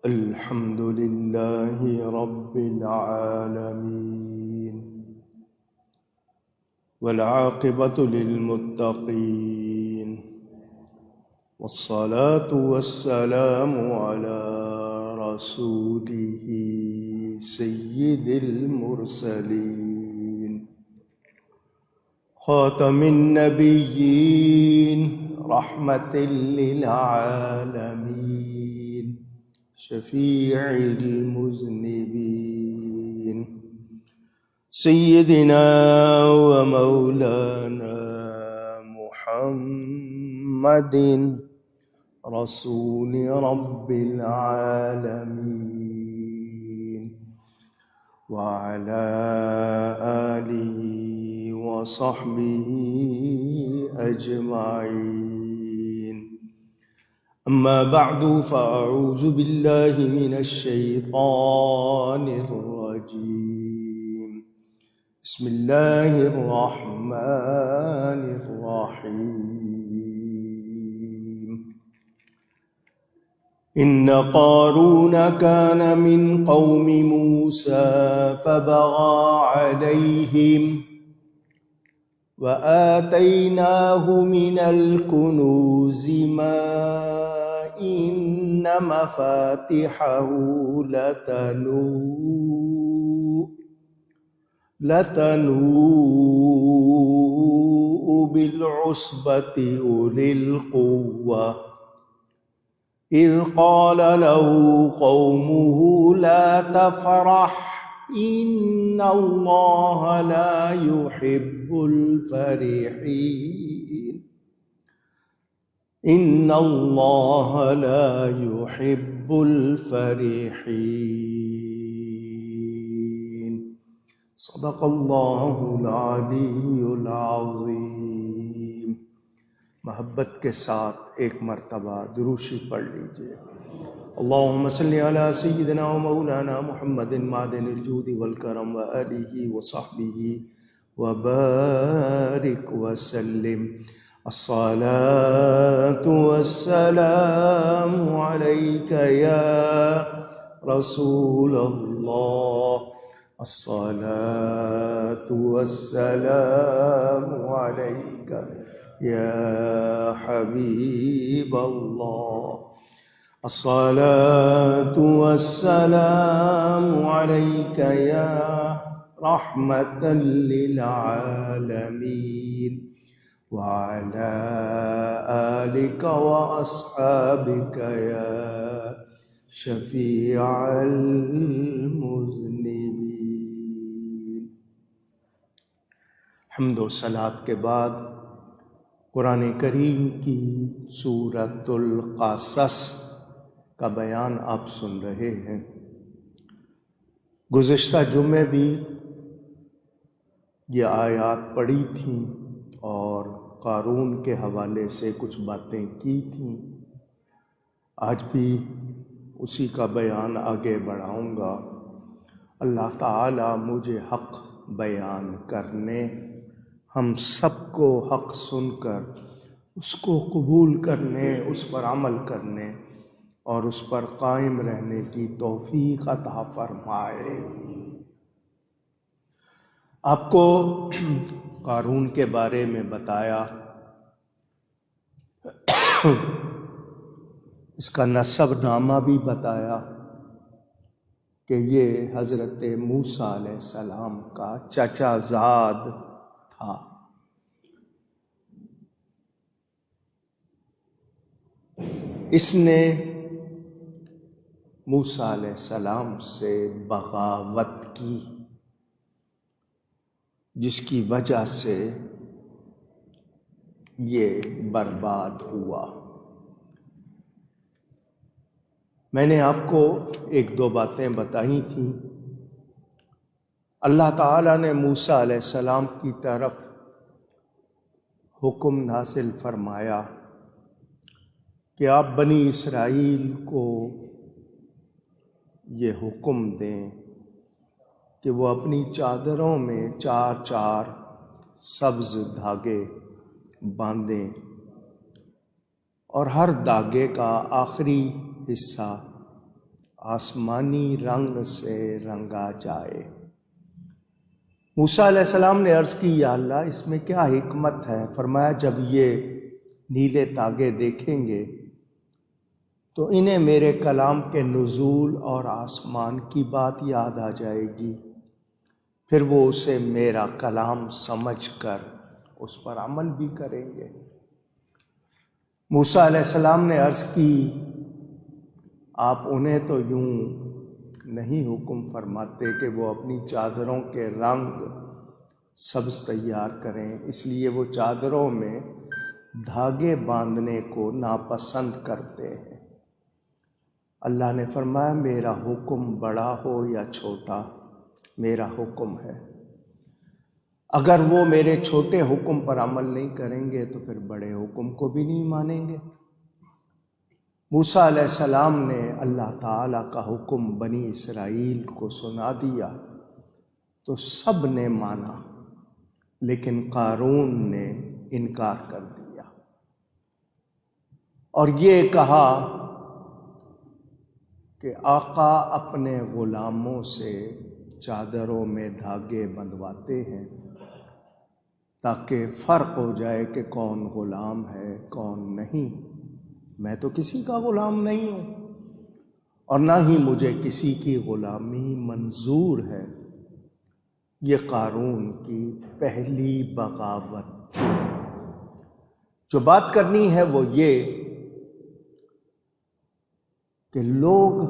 الحمد لله رب العالمين والعاقبة للمتقين والصلاة والسلام على رسوله سيد المرسلين خاتم النبيين رحمة للعالمين شفيع المذنبين سيدنا ومولانا محمد رسول رب العالمين وعلى آله وصحبه أجمعين. أما بعد فأعوذ بالله من الشيطان الرجيم. بسم الله الرحمن الرحيم. إن قارون كان من قوم موسى فبغى عليهم وآتيناه من الكنوز ما إن مفاتحه لتنوء بالعصبة أولي القوة إذ قال له قومه لا تفرح إن الله لا يحب الفرحين. إن الله لا يحب الفرحين. صدق الله العلی العظیم. محبت کے ساتھ ایک مرتبہ دروشی پڑھ لیجئے. اللهم صل على سيدنا ومولانا محمد معدن الجود والكرم وآله وصحبه وبارك وسلم. الصلاة والسلام عليك يا رسول الله. الصلاة والسلام عليك يا حبيب الله. الصلاة والسلام عليك يا رحمة للعالمين وعلى آلك وأصحابك يا شفيع المذنبين. حمد و صلاۃ کے بعد قرآن کریم کی سورۃ القصص کا بیان آپ سن رہے ہیں. گزشتہ جمعے بھی یہ آیات پڑھی تھیں اور قارون کے حوالے سے کچھ باتیں کی تھیں. آج بھی اسی کا بیان آگے بڑھاؤں گا. اللہ تعالی مجھے حق بیان کرنے، ہم سب کو حق سن کر اس کو قبول کرنے، اس پر عمل کرنے اور اس پر قائم رہنے کی توفیق عطا فرمائے. آپ کو قارون کے بارے میں بتایا، اس کا نسب نامہ بھی بتایا کہ یہ حضرت موسیٰ علیہ السلام کا چچا زاد تھا. اس نے موسیٰ علیہ السلام سے بغاوت کی، جس کی وجہ سے یہ برباد ہوا. میں نے آپ کو ایک دو باتیں بتائی تھیں. اللہ تعالیٰ نے موسیٰ علیہ السلام کی طرف حکم نازل فرمایا کہ آپ بنی اسرائیل کو یہ حکم دیں کہ وہ اپنی چادروں میں 4 سبز دھاگے باندھیں اور ہر دھاگے کا آخری حصہ آسمانی رنگ سے رنگا جائے۔ موسیٰ علیہ السلام نے عرض کی یا اللہ اس میں کیا حکمت ہے؟ فرمایا جب یہ نیلے تاگے دیکھیں گے تو انہیں میرے کلام کے نزول اور آسمان کی بات یاد آ جائے گی، پھر وہ اسے میرا کلام سمجھ کر اس پر عمل بھی کریں گے۔ موسیٰ علیہ السلام نے عرض کی آپ انہیں تو یوں نہیں حکم فرماتے کہ وہ اپنی چادروں کے رنگ سبز تیار کریں، اس لیے وہ چادروں میں دھاگے باندھنے کو ناپسند کرتے ہیں۔ اللہ نے فرمایا میرا حکم بڑا ہو یا چھوٹا میرا حکم ہے، اگر وہ میرے چھوٹے حکم پر عمل نہیں کریں گے تو پھر بڑے حکم کو بھی نہیں مانیں گے۔ موسیٰ علیہ السلام نے اللہ تعالیٰ کا حکم بنی اسرائیل کو سنا دیا تو سب نے مانا، لیکن قارون نے انکار کر دیا اور یہ کہا کہ آقا اپنے غلاموں سے چادروں میں دھاگے بندھواتے ہیں تاکہ فرق ہو جائے کہ کون غلام ہے کون نہیں۔ میں تو کسی کا غلام نہیں ہوں اور نہ ہی مجھے کسی کی غلامی منظور ہے۔ یہ قارون کی پہلی بغاوت تھی۔ جو بات کرنی ہے وہ یہ کہ لوگ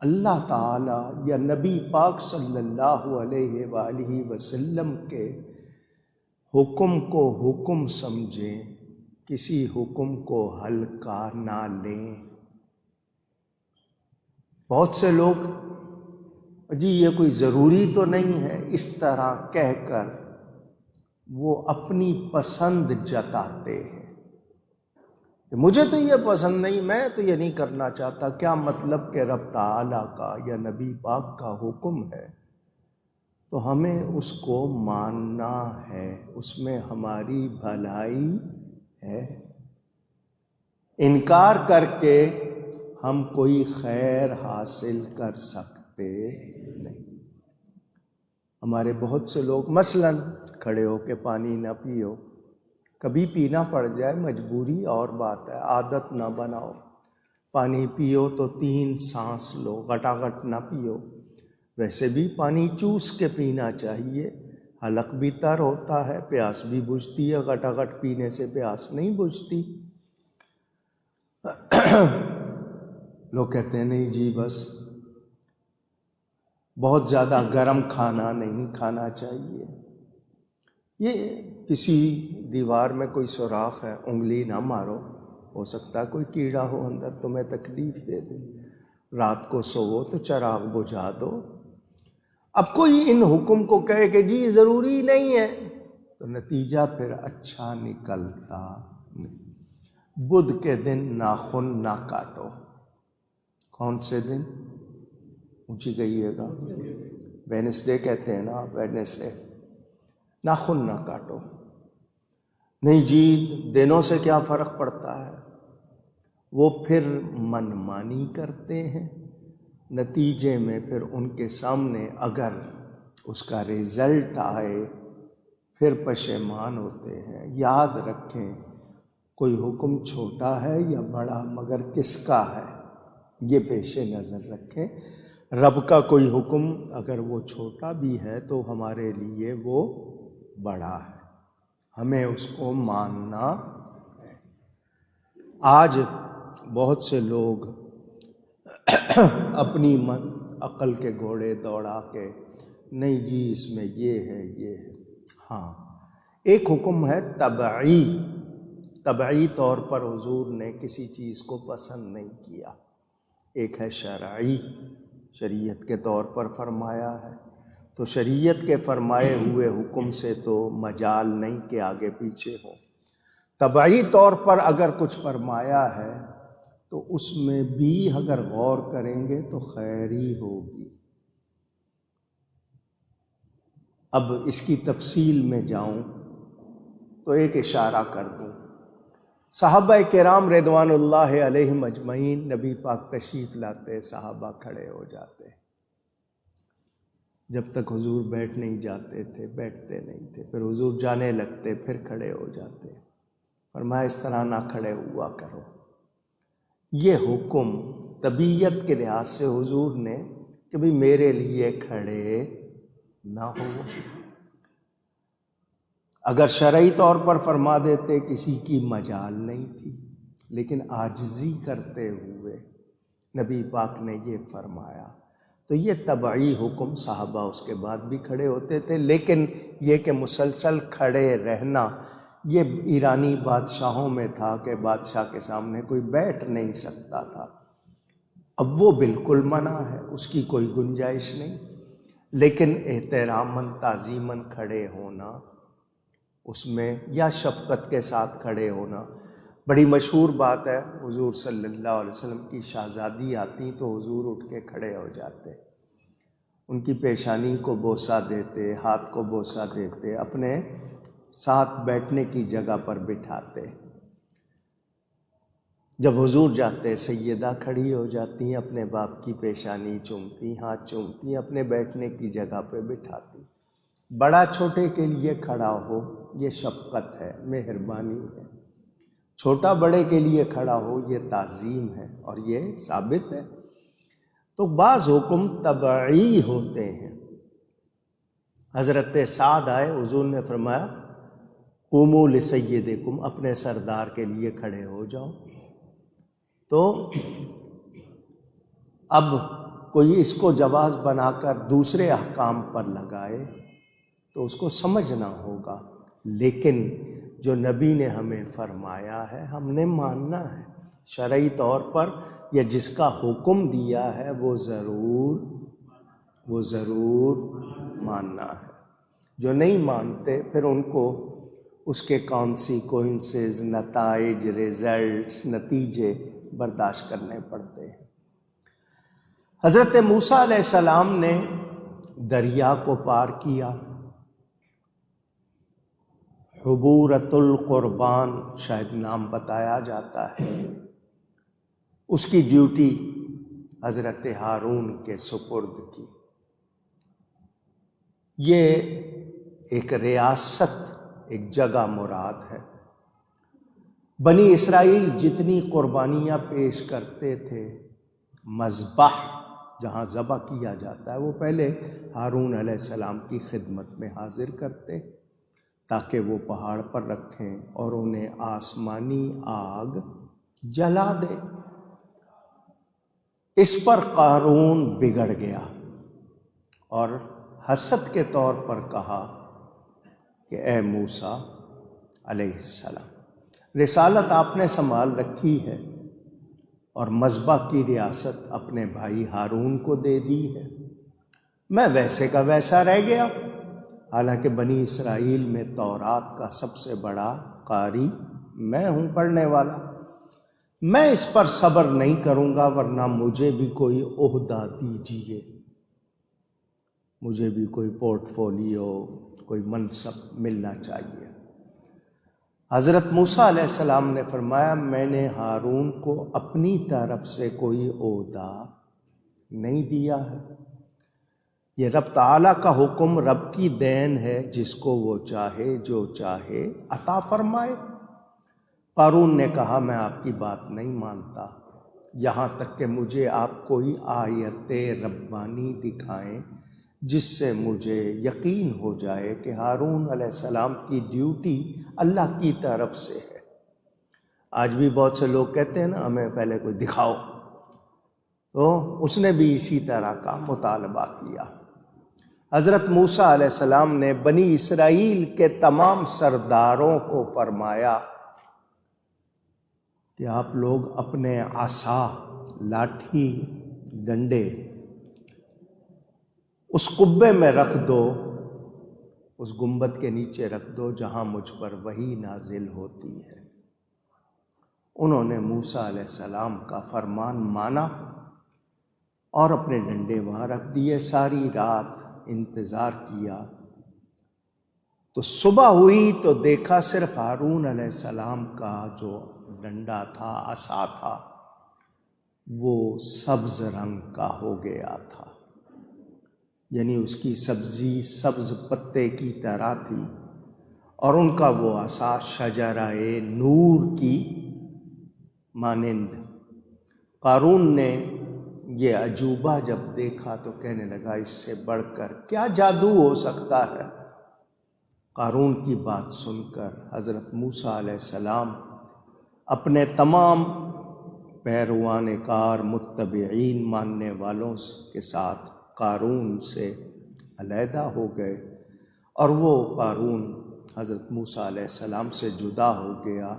اللہ تعالی یا نبی پاک صلی اللہ علیہ وآلہ وسلم کے حکم کو حکم سمجھیں، کسی حکم کو ہلکا نہ لیں۔ بہت سے لوگ جی یہ کوئی ضروری تو نہیں ہے اس طرح کہہ کر وہ اپنی پسند جتاتے ہیں کہ مجھے تو یہ پسند نہیں، میں تو یہ نہیں کرنا چاہتا۔ کیا مطلب کہ رب تعالیٰ کا یا نبی پاک کا حکم ہے تو ہمیں اس کو ماننا ہے، اس میں ہماری بھلائی ہے۔ انکار کر کے ہم کوئی خیر حاصل کر سکتے نہیں۔ ہمارے بہت سے لوگ مثلاً کھڑے ہو کے پانی نہ پیو، کبھی پینا پڑ جائے مجبوری اور بات ہے، عادت نہ بناؤ۔ پانی پیو تو 3 سانس لو، گٹاگٹ نہ پیو۔ ویسے بھی پانی چوس کے پینا چاہیے، حلق بھی تر ہوتا ہے، پیاس بھی بجھتی ہے، گٹاگٹ پینے سے پیاس نہیں بجھتی۔ لوگ کہتے ہیں نہیں جی بس بہت زیادہ گرم کھانا نہیں کھانا چاہیے۔ یہ کسی دیوار میں کوئی سوراخ ہے، انگلی نہ مارو، ہو سکتا ہے کوئی کیڑا ہو اندر تمہیں تکلیف دے دے۔ رات کو سوو تو چراغ بجھا دو۔ اب کوئی ان حکم کو کہے کہ جی ضروری نہیں ہے تو نتیجہ پھر اچھا نکلتا نہیں۔ بدھ کے دن ناخن نہ کاٹو۔ کون سے دن؟ اونچی کہیے گا۔ وینسڈے کہتے ہیں نا، وینسڈے۔ ناخن نہ کاٹو۔ نہیں جی دنوں سے کیا فرق پڑتا ہے؟ وہ پھر من مانی کرتے ہیں، نتیجے میں پھر ان کے سامنے اگر اس کا رزلٹ آئے پھر پشیمان ہوتے ہیں۔ یاد رکھیں کوئی حکم چھوٹا ہے یا بڑا مگر کس کا ہے یہ پیش نظر رکھیں۔ رب کا کوئی حکم اگر وہ چھوٹا بھی ہے تو ہمارے لیے وہ بڑا ہے، ہمیں اس کو ماننا ہے۔ آج بہت سے لوگ اپنی عقل کے گھوڑے دوڑا کے نہیں جی اس میں یہ ہے یہ ہے۔ ہاں ایک حکم ہے طبعی طور پر حضور نے کسی چیز کو پسند نہیں کیا، ایک ہے شرعی، شریعت کے طور پر فرمایا ہے۔ تو شریعت کے فرمائے ہوئے حکم سے تو مجال نہیں کہ آگے پیچھے ہو۔ طبعی طور پر اگر کچھ فرمایا ہے تو اس میں بھی اگر غور کریں گے تو خیر ہی ہوگی۔ اب اس کی تفصیل میں جاؤں تو ایک اشارہ کر دوں صحابہ کرام رضوان اللہ علیہم اجمعین، نبی پاک تشریف لاتے، صحابہ کھڑے ہو جاتے، جب تک حضور بیٹھ نہیں جاتے تھے بیٹھتے نہیں تھے، پھر حضور جانے لگتے پھر کھڑے ہو جاتے۔ فرمایا اس طرح نہ کھڑے ہوا کرو۔ یہ حکم طبیعت کے لحاظ سے حضور نے کہ بھی میرے لیے کھڑے نہ ہو۔ اگر شرعی طور پر فرما دیتے کسی کی مجال نہیں تھی، لیکن عاجزی کرتے ہوئے نبی پاک نے یہ فرمایا، تو یہ طبعی حکم، صحابہ اس کے بعد بھی کھڑے ہوتے تھے، لیکن یہ کہ مسلسل کھڑے رہنا یہ ایرانی بادشاہوں میں تھا کہ بادشاہ کے سامنے کوئی بیٹھ نہیں سکتا تھا۔ اب وہ بالکل منع ہے، اس کی کوئی گنجائش نہیں، لیکن احتراماً تعظیماً کھڑے ہونا، اس میں یا شفقت کے ساتھ کھڑے ہونا۔ بڑی مشہور بات ہے، حضور صلی اللہ علیہ وسلم کی شہزادی آتی تو حضور اٹھ کے کھڑے ہو جاتے، ان کی پیشانی کو بوسہ دیتے، ہاتھ کو بوسہ دیتے، اپنے ساتھ بیٹھنے کی جگہ پر بٹھاتے۔ جب حضور جاتے سیدہ کھڑی ہو جاتی، اپنے باپ کی پیشانی چومتی، ہاتھ چومتی، اپنے بیٹھنے کی جگہ پہ بٹھاتی۔ بڑا چھوٹے کے لیے کھڑا ہو یہ شفقت ہے، مہربانی ہے، چھوٹا بڑے کے لیے کھڑا ہو یہ تعظیم ہے، اور یہ ثابت ہے۔ تو بعض حکم طبعی ہوتے ہیں۔ حضرت سعد آئے، حضور نے فرمایا قوموا لسیدکم، اپنے سردار کے لیے کھڑے ہو جاؤ۔ تو اب کوئی اس کو جواز بنا کر دوسرے احکام پر لگائے تو اس کو سمجھنا ہوگا، لیکن جو نبی نے ہمیں فرمایا ہے ہم نے ماننا ہے۔ شرعی طور پر یا جس کا حکم دیا ہے وہ ضرور ماننا ہے۔ جو نہیں مانتے پھر ان کو اس کے کانسیکوئنسز، نتائج، ریزلٹس، نتیجے برداشت کرنے پڑتے ہیں۔ حضرت موسیٰ علیہ السلام نے دریا کو پار کیا، حبورۃ القربان شاید نام بتایا جاتا ہے، اس کی ڈیوٹی حضرت ہارون کے سپرد کی۔ یہ ایک ریاست، ایک جگہ مراد ہے۔ بنی اسرائیل جتنی قربانیاں پیش کرتے تھے، مذبح جہاں ذبح کیا جاتا ہے، وہ پہلے ہارون علیہ السلام کی خدمت میں حاضر کرتے تاکہ وہ پہاڑ پر رکھیں اور انہیں آسمانی آگ جلا دے۔ اس پر قارون بگڑ گیا اور حسد کے طور پر کہا کہ اے موسیٰ علیہ السلام، رسالت آپ نے سنبھال رکھی ہے اور مذبح کی ریاست اپنے بھائی ہارون کو دے دی ہے، میں ویسے کا ویسا رہ گیا، حالانکہ بنی اسرائیل میں تورات کا سب سے بڑا قاری میں ہوں، پڑھنے والا۔ میں اس پر صبر نہیں کروں گا، ورنہ مجھے بھی کوئی عہدہ دیجیے، مجھے بھی کوئی پورٹ فولیو، کوئی منصب ملنا چاہیے۔ حضرت موسیٰ علیہ السلام نے فرمایا میں نے ہارون کو اپنی طرف سے کوئی عہدہ نہیں دیا ہے، یہ رب تعالیٰ کا حکم، رب کی دین ہے، جس کو وہ چاہے جو چاہے عطا فرمائے۔ قارون نے کہا میں آپ کی بات نہیں مانتا، یہاں تک کہ مجھے آپ کوئی آیت ربانی دکھائیں جس سے مجھے یقین ہو جائے کہ ہارون علیہ السلام کی ڈیوٹی اللہ کی طرف سے ہے۔ آج بھی بہت سے لوگ کہتے ہیں نا ہمیں پہلے کوئی دکھاؤ، تو اس نے بھی اسی طرح کا مطالبہ کیا۔ حضرت موسیٰ علیہ السلام نے بنی اسرائیل کے تمام سرداروں کو فرمایا کہ آپ لوگ اپنے عصا، لاٹھی، ڈنڈے اس قبے میں رکھ دو، اس گنبد کے نیچے رکھ دو جہاں مجھ پر وحی نازل ہوتی ہے۔ انہوں نے موسیٰ علیہ السلام کا فرمان مانا اور اپنے ڈنڈے وہاں رکھ دیے، ساری رات انتظار کیا۔ تو صبح ہوئی تو دیکھا صرف ہارون علیہ السلام کا جو ڈنڈا تھا، عصا تھا، وہ سبز رنگ کا ہو گیا تھا، یعنی اس کی سبزی سبز پتے کی طرح تھی، اور ان کا وہ عصا شجرہ نور کی مانند۔ قارون نے یہ عجوبہ جب دیکھا تو کہنے لگا اس سے بڑھ کر کیا جادو ہو سکتا ہے۔ قارون کی بات سن کر حضرت موسیٰ علیہ السلام اپنے تمام پیروان کار، متبعین، ماننے والوں کے ساتھ قارون سے علیحدہ ہو گئے، اور وہ قارون حضرت موسیٰ علیہ السلام سے جدا ہو گیا،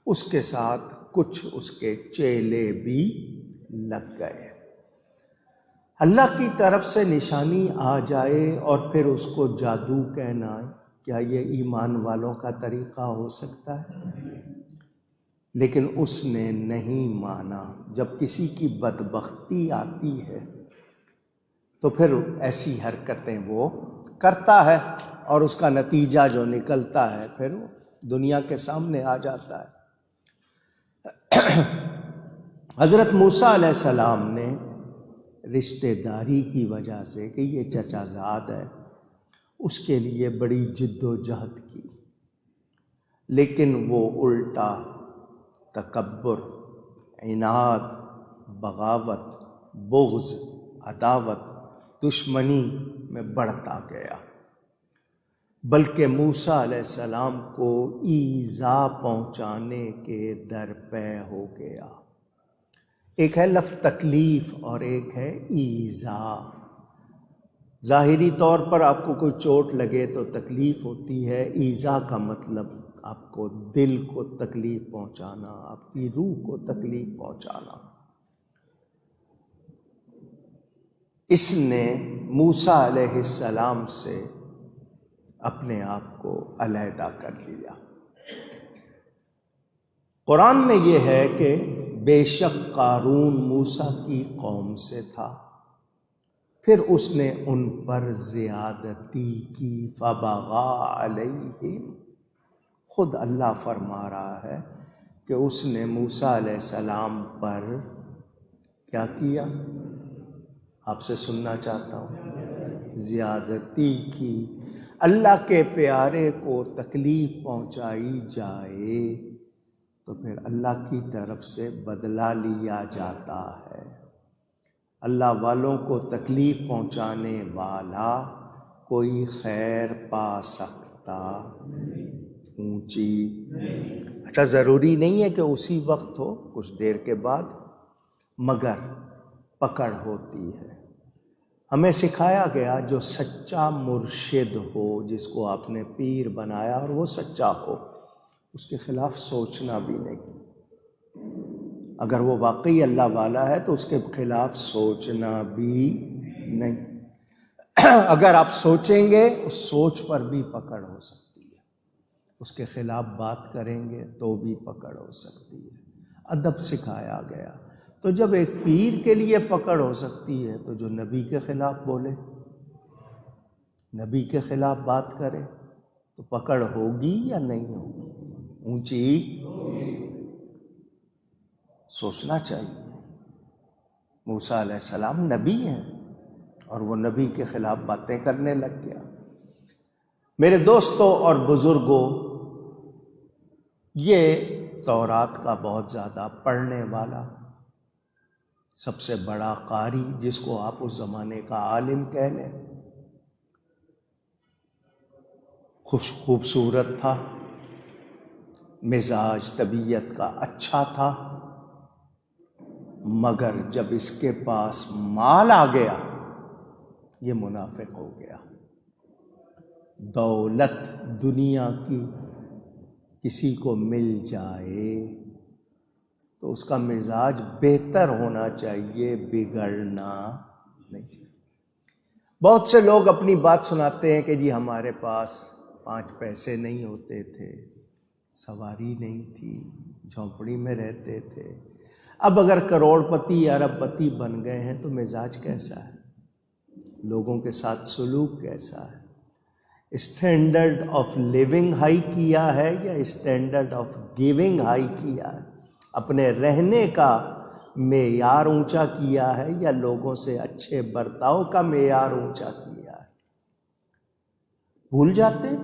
اس کے ساتھ کچھ اس کے چیلے بھی لگ گئے۔ اللہ کی طرف سے نشانی آ جائے اور پھر اس کو جادو کہنا، کیا یہ ایمان والوں کا طریقہ ہو سکتا ہے؟ لیکن اس نے نہیں مانا۔ جب کسی کی بدبختی آتی ہے تو پھر ایسی حرکتیں وہ کرتا ہے، اور اس کا نتیجہ جو نکلتا ہے پھر وہ دنیا کے سامنے آ جاتا ہے۔ حضرت موسیٰ علیہ السلام نے رشتہ داری کی وجہ سے کہ یہ چچا زاد ہے، اس کے لیے بڑی جد و جہد کی، لیکن وہ الٹا تکبر، عناد، بغاوت، بغض، عداوت، دشمنی میں بڑھتا گیا، بلکہ موسیٰ علیہ السلام کو ایذا پہنچانے کے درپے ہو گیا۔ ایک ہے لفظ تکلیف اور ایک ہے ایذا۔ ظاہری طور پر آپ کو کوئی چوٹ لگے تو تکلیف ہوتی ہے، ایذا کا مطلب آپ کو دل کو تکلیف پہنچانا، آپ کی روح کو تکلیف پہنچانا۔ اس نے موسیٰ علیہ السلام سے اپنے آپ کو علیحدہ کر لیا۔ قرآن میں یہ ہے کہ بے شک قارون موسیٰ کی قوم سے تھا، پھر اس نے ان پر زیادتی کی، فبغى علیہم۔ خود اللہ فرما رہا ہے کہ اس نے موسیٰ علیہ السلام پر کیا کیا؟ آپ سے سننا چاہتا ہوں، زیادتی کی۔ اللہ کے پیارے کو تکلیف پہنچائی جائے تو پھر اللہ کی طرف سے بدلہ لیا جاتا ہے۔ اللہ والوں کو تکلیف پہنچانے والا کوئی خیر پا سکتا اونچی۔ اچھا، ضروری نہیں ہے کہ اسی وقت ہو، کچھ دیر کے بعد، مگر پکڑ ہوتی ہے۔ ہمیں سکھایا گیا جو سچا مرشد ہو، جس کو آپ نے پیر بنایا اور وہ سچا ہو، اس کے خلاف سوچنا بھی نہیں۔ اگر وہ واقعی اللہ والا ہے تو اس کے خلاف سوچنا بھی نہیں۔ اگر آپ سوچیں گے اس سوچ پر بھی پکڑ ہو سکتی ہے، اس کے خلاف بات کریں گے تو بھی پکڑ ہو سکتی ہے۔ ادب سکھایا گیا۔ تو جب ایک پیر کے لیے پکڑ ہو سکتی ہے تو جو نبی کے خلاف بولے، نبی کے خلاف بات کرے تو پکڑ ہوگی یا نہیں ہوگی؟ اونچی سوچنا چاہیے۔ موسیٰ علیہ السلام نبی ہیں اور وہ نبی کے خلاف باتیں کرنے لگ گیا۔ میرے دوستوں اور بزرگوں، یہ تورات کا بہت زیادہ پڑھنے والا، سب سے بڑا قاری، جس کو آپ اس زمانے کا عالم کہہ لیں، خوبصورت تھا، مزاج طبیعت کا اچھا تھا، مگر جب اس کے پاس مال آ گیا یہ منافق ہو گیا۔ دولت دنیا کی کسی کو مل جائے تو اس کا مزاج بہتر ہونا چاہیے، بگڑنا نہیں چاہیے۔ بہت سے لوگ اپنی بات سناتے ہیں کہ جی ہمارے پاس 5 پیسے نہیں ہوتے تھے، سواری نہیں تھی، جھونپڑی میں رہتے تھے، اب اگر کروڑ پتی ارب پتی بن گئے ہیں تو مزاج کیسا ہے؟ لوگوں کے ساتھ سلوک کیسا ہے؟ اسٹینڈرڈ آف لیونگ ہائی کیا ہے یا اسٹینڈرڈ آف گیونگ ہائی کیا ہے؟ اپنے رہنے کا معیار اونچا کیا ہے یا لوگوں سے اچھے برتاؤ کا معیار اونچا کیا ہے؟ بھول جاتے ہیں۔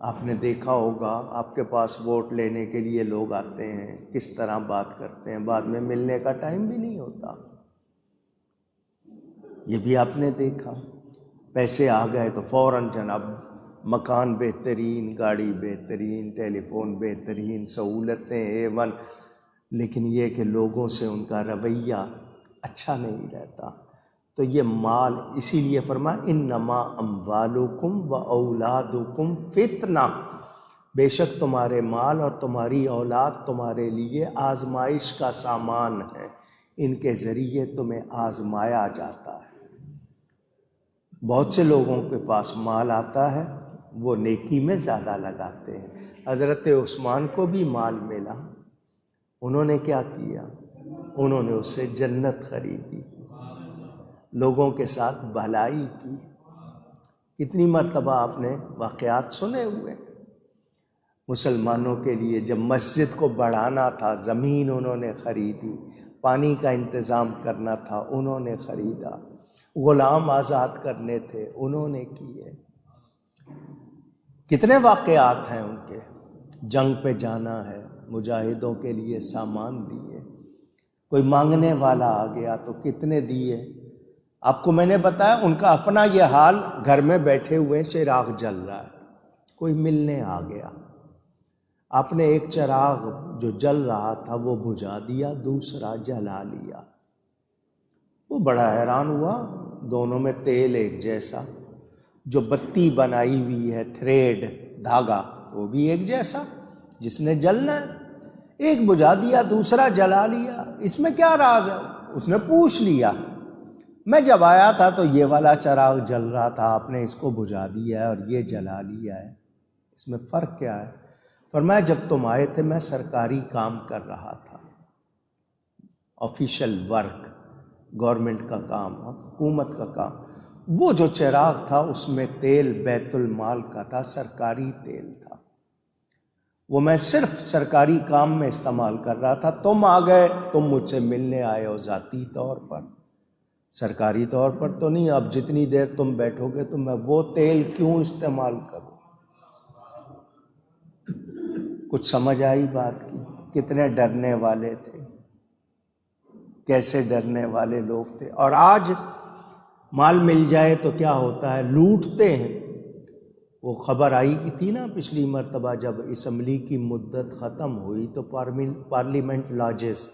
آپ نے دیکھا ہوگا آپ کے پاس ووٹ لینے کے لیے لوگ آتے ہیں، کس طرح بات کرتے ہیں، بعد میں ملنے کا ٹائم بھی نہیں ہوتا۔ یہ بھی آپ نے دیکھا، پیسے آ گئے تو فوراً جناب مکان بہترین، گاڑی بہترین، ٹیلی فون بہترین، سہولتیں A1، لیکن یہ کہ لوگوں سے ان کا رویہ اچھا نہیں رہتا۔ تو یہ مال، اسی لیے فرمایا انما اموالکم و اولادکم فتنہ، بے شک تمہارے مال اور تمہاری اولاد تمہارے لیے آزمائش کا سامان ہے، ان کے ذریعے تمہیں آزمایا جاتا ہے۔ بہت سے لوگوں کے پاس مال آتا ہے، وہ نیکی میں زیادہ لگاتے ہیں۔ حضرت عثمان کو بھی مال ملا، انہوں نے کیا کیا؟ انہوں نے اس سے جنت خریدی، لوگوں کے ساتھ بھلائی کی۔ کتنی مرتبہ آپ نے واقعات سنے ہوئے۔ مسلمانوں کے لیے جب مسجد کو بڑھانا تھا، زمین انہوں نے خریدی، پانی کا انتظام کرنا تھا، انہوں نے خریدا، غلام آزاد کرنے تھے، انہوں نے کیے۔ کتنے واقعات ہیں ان کے۔ جنگ پہ جانا ہے، مجاہدوں کے لیے سامان دیے۔ کوئی مانگنے والا آ گیا تو کتنے دیے۔ آپ کو میں نے بتایا ان کا اپنا یہ حال، گھر میں بیٹھے ہوئے چراغ جل رہا ہے، کوئی ملنے آ گیا، آپ نے ایک چراغ جو جل رہا تھا وہ بجھا دیا، دوسرا جلا لیا۔ وہ بڑا حیران ہوا، دونوں میں تیل ایک جیسا، جو بتی بنائی ہوئی ہے تھریڈ دھاگا وہ بھی ایک جیسا، جس نے جلنا ہے، ایک بجھا دیا دوسرا جلا لیا، اس میں کیا راز ہے؟ اس نے پوچھ لیا۔ میں جب آیا تھا تو یہ والا چراغ جل رہا تھا، آپ نے اس کو بجھا دیا ہے اور یہ جلا لیا ہے، اس میں فرق کیا ہے؟ فرمایا جب تم آئے تھے میں سرکاری کام کر رہا تھا، آفیشل ورک، گورنمنٹ کا کام، حکومت کا کام۔ وہ جو چراغ تھا اس میں تیل بیت المال کا تھا، سرکاری تیل تھا، وہ میں صرف سرکاری کام میں استعمال کر رہا تھا۔ تم آ گئے، تم مجھ سے ملنے آئے ہو ذاتی طور پر، سرکاری طور پر تو نہیں۔ اب جتنی دیر تم بیٹھو گے تو میں وہ تیل کیوں استعمال کروں؟ کچھ سمجھ آئی بات کی؟ کتنے ڈرنے والے تھے، کیسے ڈرنے والے لوگ تھے۔ اور آج مال مل جائے تو کیا ہوتا ہے؟ لوٹتے ہیں۔ وہ خبر آئی کی تھی نا پچھلی مرتبہ، جب اسمبلی کی مدت ختم ہوئی تو پارلیمنٹ لاجز،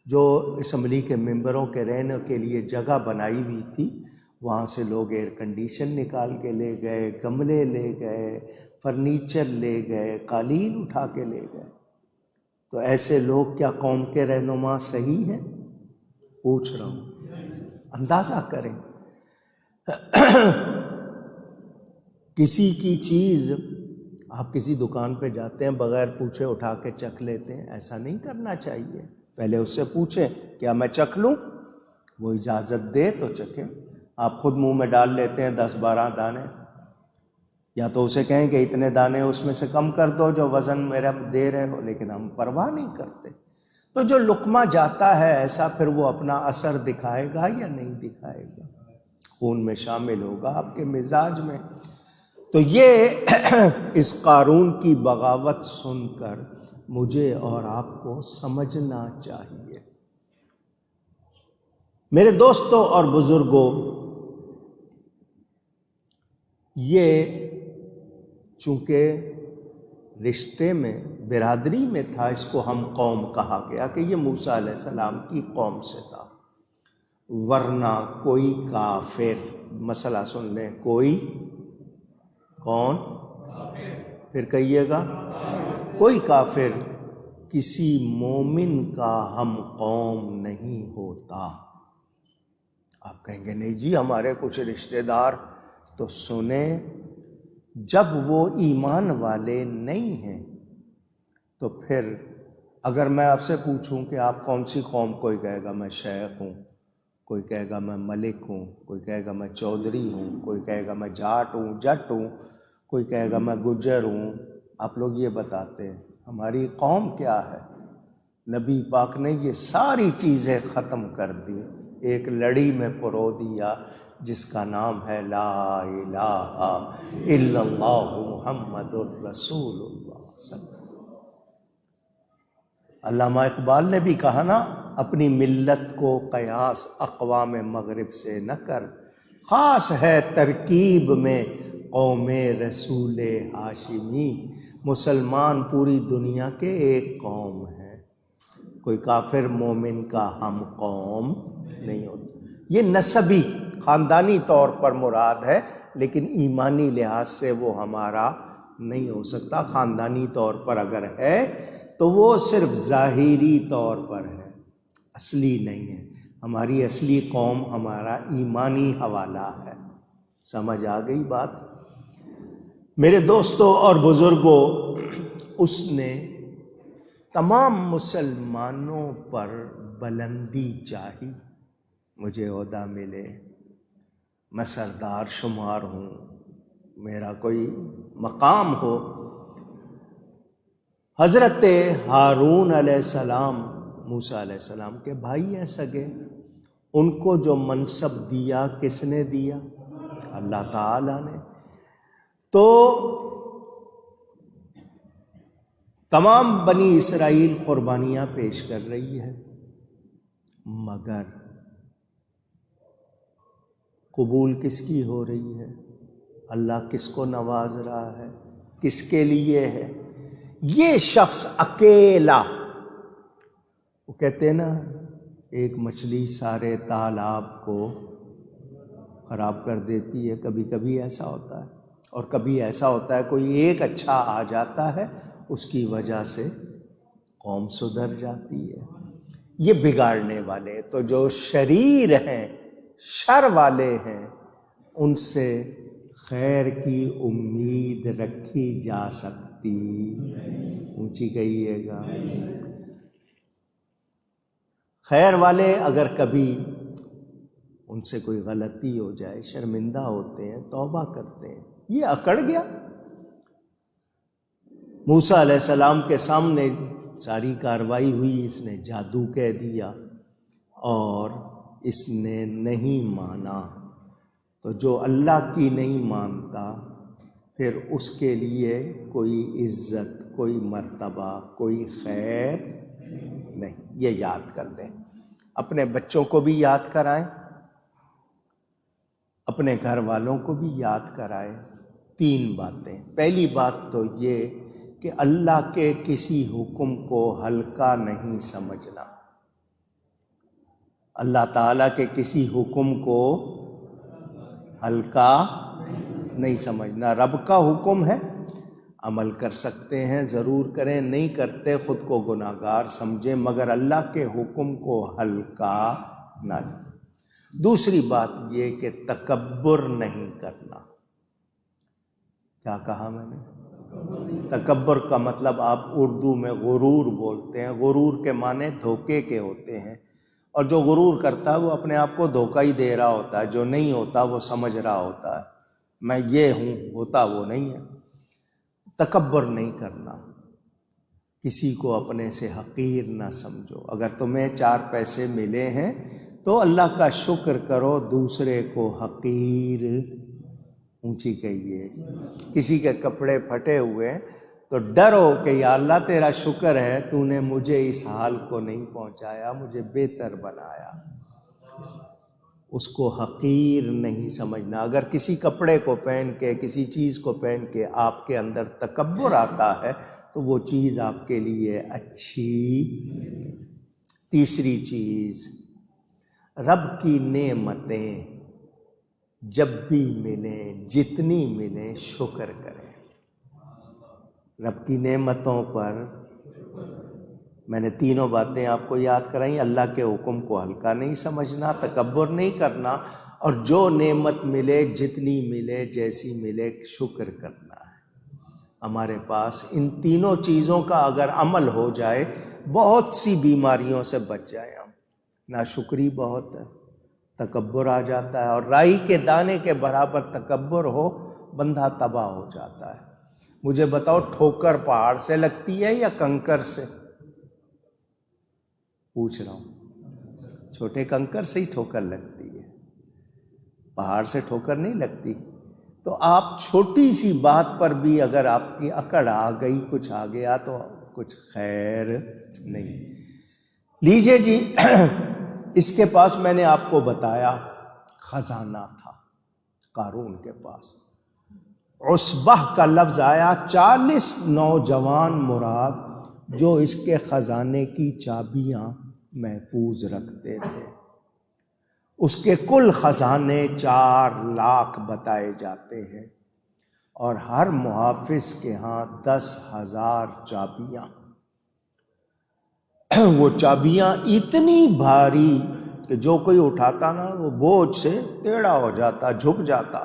جو اسمبلی کے ممبروں کے رہنے کے لیے جگہ بنائی ہوئی تھی، وہاں سے لوگ ایئر کنڈیشن نکال کے لے گئے، گملے لے گئے، فرنیچر لے گئے، قالین اٹھا کے لے گئے۔ تو ایسے لوگ کیا قوم کے رہنما صحیح ہیں؟ پوچھ رہا ہوں، اندازہ کریں۔ کسی کی چیز آپ کسی دکان پہ جاتے ہیں، بغیر پوچھے اٹھا کے چکھ لیتے ہیں، ایسا نہیں کرنا چاہیے۔ پہلے اس سے پوچھیں کیا میں چکھ لوں، وہ اجازت دے تو چکھیں۔ آپ خود منہ میں ڈال لیتے ہیں 10-12 دانے، یا تو اسے کہیں کہ اتنے دانے اس میں سے کم کر دو جو وزن میرا دے رہے ہو، لیکن ہم پرواہ نہیں کرتے۔ تو جو لقمہ جاتا ہے ایسا، پھر وہ اپنا اثر دکھائے گا یا نہیں دکھائے گا؟ خون میں شامل ہوگا، آپ کے مزاج میں۔ تو یہ اس قارون کی بغاوت سن کر مجھے اور آپ کو سمجھنا چاہیے۔ میرے دوستوں اور بزرگوں، یہ چونکہ رشتے میں، برادری میں تھا، اس کو ہم قوم کہا گیا کہ یہ موسیٰ علیہ السلام کی قوم سے تھا۔ ورنہ کوئی کافر، مسئلہ سن لیں، کوئی کون؟ پھر کہیے گا، کوئی کافر کسی مومن کا ہم قوم نہیں ہوتا۔ آپ کہیں گے نہیں جی ہمارے کچھ رشتہ دار، تو سنیں، جب وہ ایمان والے نہیں ہیں تو پھر اگر میں آپ سے پوچھوں کہ آپ کون سی قوم، کوئی کہے گا میں شیخ ہوں، کوئی کہے گا میں ملک ہوں، کوئی کہے گا میں چودھری ہوں، کوئی کہے گا میں جاٹ ہوں، جٹ ہوں، کوئی کہے گا میں گجر ہوں۔ آپ لوگ یہ بتاتے ہیں ہماری قوم کیا ہے؟ نبی پاک نے یہ ساری چیزیں ختم کر دی، ایک لڑی میں پرو دیا جس کا نام ہے لا الہ الا اللہ محمد الرسول اللہ صلی اللہ علیہ وسلم۔ علامہ اقبال نے بھی کہا نا، اپنی ملت کو قیاس اقوام مغرب سے نہ کر، خاص ہے ترکیب میں قوم رسول ہاشمی۔ مسلمان پوری دنیا کے ایک قوم ہے، کوئی کافر مومن کا ہم قوم نہیں ہوتا۔ یہ نسبی خاندانی طور پر مراد ہے، لیکن ایمانی لحاظ سے وہ ہمارا نہیں ہو سکتا۔ خاندانی طور پر اگر ہے تو وہ صرف ظاہری طور پر ہے، اصلی نہیں ہے۔ ہماری اصلی قوم ہمارا ایمانی حوالہ ہے۔ سمجھ آ گئی بات؟ میرے دوستوں اور بزرگوں، اس نے تمام مسلمانوں پر بلندی چاہی، مجھے عہدہ ملے، میں سردار شمار ہوں، میرا کوئی مقام ہو۔ حضرت ہارون علیہ السلام موسیٰ علیہ السلام کے بھائی ہیں سگے، ان کو جو منصب دیا کس نے دیا؟ اللہ تعالیٰ نے۔ تو تمام بنی اسرائیل قربانیاں پیش کر رہی ہے، مگر قبول کس کی ہو رہی ہے؟ اللہ کس کو نواز رہا ہے؟ کس کے لیے ہے؟ یہ شخص اکیلا، وہ کہتے ہیں نا ایک مچھلی سارے تالاب کو خراب کر دیتی ہے، کبھی کبھی ایسا ہوتا ہے، اور کبھی ایسا ہوتا ہے کوئی ایک اچھا آ جاتا ہے، اس کی وجہ سے قوم سدھر جاتی ہے۔ یہ بگاڑنے والے تو جو شریر ہیں، شر والے ہیں، ان سے خیر کی امید رکھی جا سکتی، اونچی کہیے گا۔ خیر والے اگر کبھی ان سے کوئی غلطی ہو جائے، شرمندہ ہوتے ہیں، توبہ کرتے ہیں۔ یہ اکڑ گیا، موسیٰ علیہ السلام کے سامنے ساری کاروائی ہوئی، اس نے جادو کہہ دیا اور اس نے نہیں مانا۔ تو جو اللہ کی نہیں مانتا، پھر اس کے لیے کوئی عزت، کوئی مرتبہ، کوئی خیر نہیں۔ یہ یاد کر لیں، اپنے بچوں کو بھی یاد کرائیں، اپنے گھر والوں کو بھی یاد کرائیں۔ 3 باتیں۔ پہلی بات تو یہ کہ اللہ کے کسی حکم کو ہلکا نہیں سمجھنا، اللہ تعالیٰ کے کسی حکم کو ہلکا نہیں سمجھنا۔ رب کا حکم ہے، عمل کر سکتے ہیں ضرور کریں، نہیں کرتے خود کو گناہگار سمجھیں، مگر اللہ کے حکم کو ہلکا نہ لیں۔ دوسری بات یہ کہ تکبر نہیں کرنا۔ کیا کہا میں نے؟ تکبر کا مطلب آپ اردو میں غرور بولتے ہیں، غرور کے معنی دھوکے کے ہوتے ہیں، اور جو غرور کرتا ہے وہ اپنے آپ کو دھوکہ ہی دے رہا ہوتا ہے، جو نہیں ہوتا وہ سمجھ رہا ہوتا ہے میں یہ ہوں، ہوتا وہ نہیں ہے۔ تکبر نہیں کرنا، کسی کو اپنے سے حقیر نہ سمجھو۔ اگر تمہیں 4 پیسے ملے ہیں تو اللہ کا شکر کرو، دوسرے کو حقیر، اونچی کہیے۔ کسی کے کپڑے پھٹے ہوئے تو ڈرو کہ یا اللہ تیرا شکر ہے تو نے مجھے اس حال کو نہیں پہنچایا، مجھے بہتر بنایا۔ اس کو حقیر نہیں سمجھنا۔ اگر کسی کپڑے کو پہن کے، کسی چیز کو پہن کے آپ کے اندر تکبر آتا ہے تو وہ چیز آپ کے لیے اچھی۔ تیسری چیز، رب کی نعمتیں جب بھی ملیں، جتنی ملیں، شکر کریں۔ رب کی نعمتوں پر میں نے 3 باتیں آپ کو یاد کرائیں۔ اللہ کے حکم کو ہلکا نہیں سمجھنا، تکبر نہیں کرنا، اور جو نعمت ملے، جتنی ملے، جیسی ملے، شکر کرنا ہے۔ ہمارے پاس ان 3 چیزوں کا اگر عمل ہو جائے، بہت سی بیماریوں سے بچ جائیں ہم۔ ناشکری بہت ہے، تکبر آ جاتا ہے، اور رائی کے دانے کے برابر تکبر ہو، بندہ تباہ ہو جاتا ہے۔ مجھے بتاؤ، ٹھوکر پہاڑ سے لگتی ہے یا کنکر سے؟ پوچھ رہا ہوں، چھوٹے کنکر سے ہی ٹھوکر لگتی ہے، پہاڑ سے ٹھوکر نہیں لگتی۔ تو آپ چھوٹی سی بات پر بھی اگر آپ کی اکڑ آ گئی، کچھ آ گیا تو کچھ خیر نہیں۔ لیجئے جی، اس کے پاس میں نے آپ کو بتایا خزانہ تھا قارون کے پاس، عصبہ کا لفظ آیا، 40 نوجوان مراد جو اس کے خزانے کی چابیاں محفوظ رکھتے تھے۔ اس کے کل خزانے 4 لاکھ بتائے جاتے ہیں، اور ہر محافظ کے ہاں 10,000 چابیاں۔ وہ چابیاں اتنی بھاری کہ جو کوئی اٹھاتا نا وہ بوجھ سے ٹیڑھا ہو جاتا، جھک جاتا،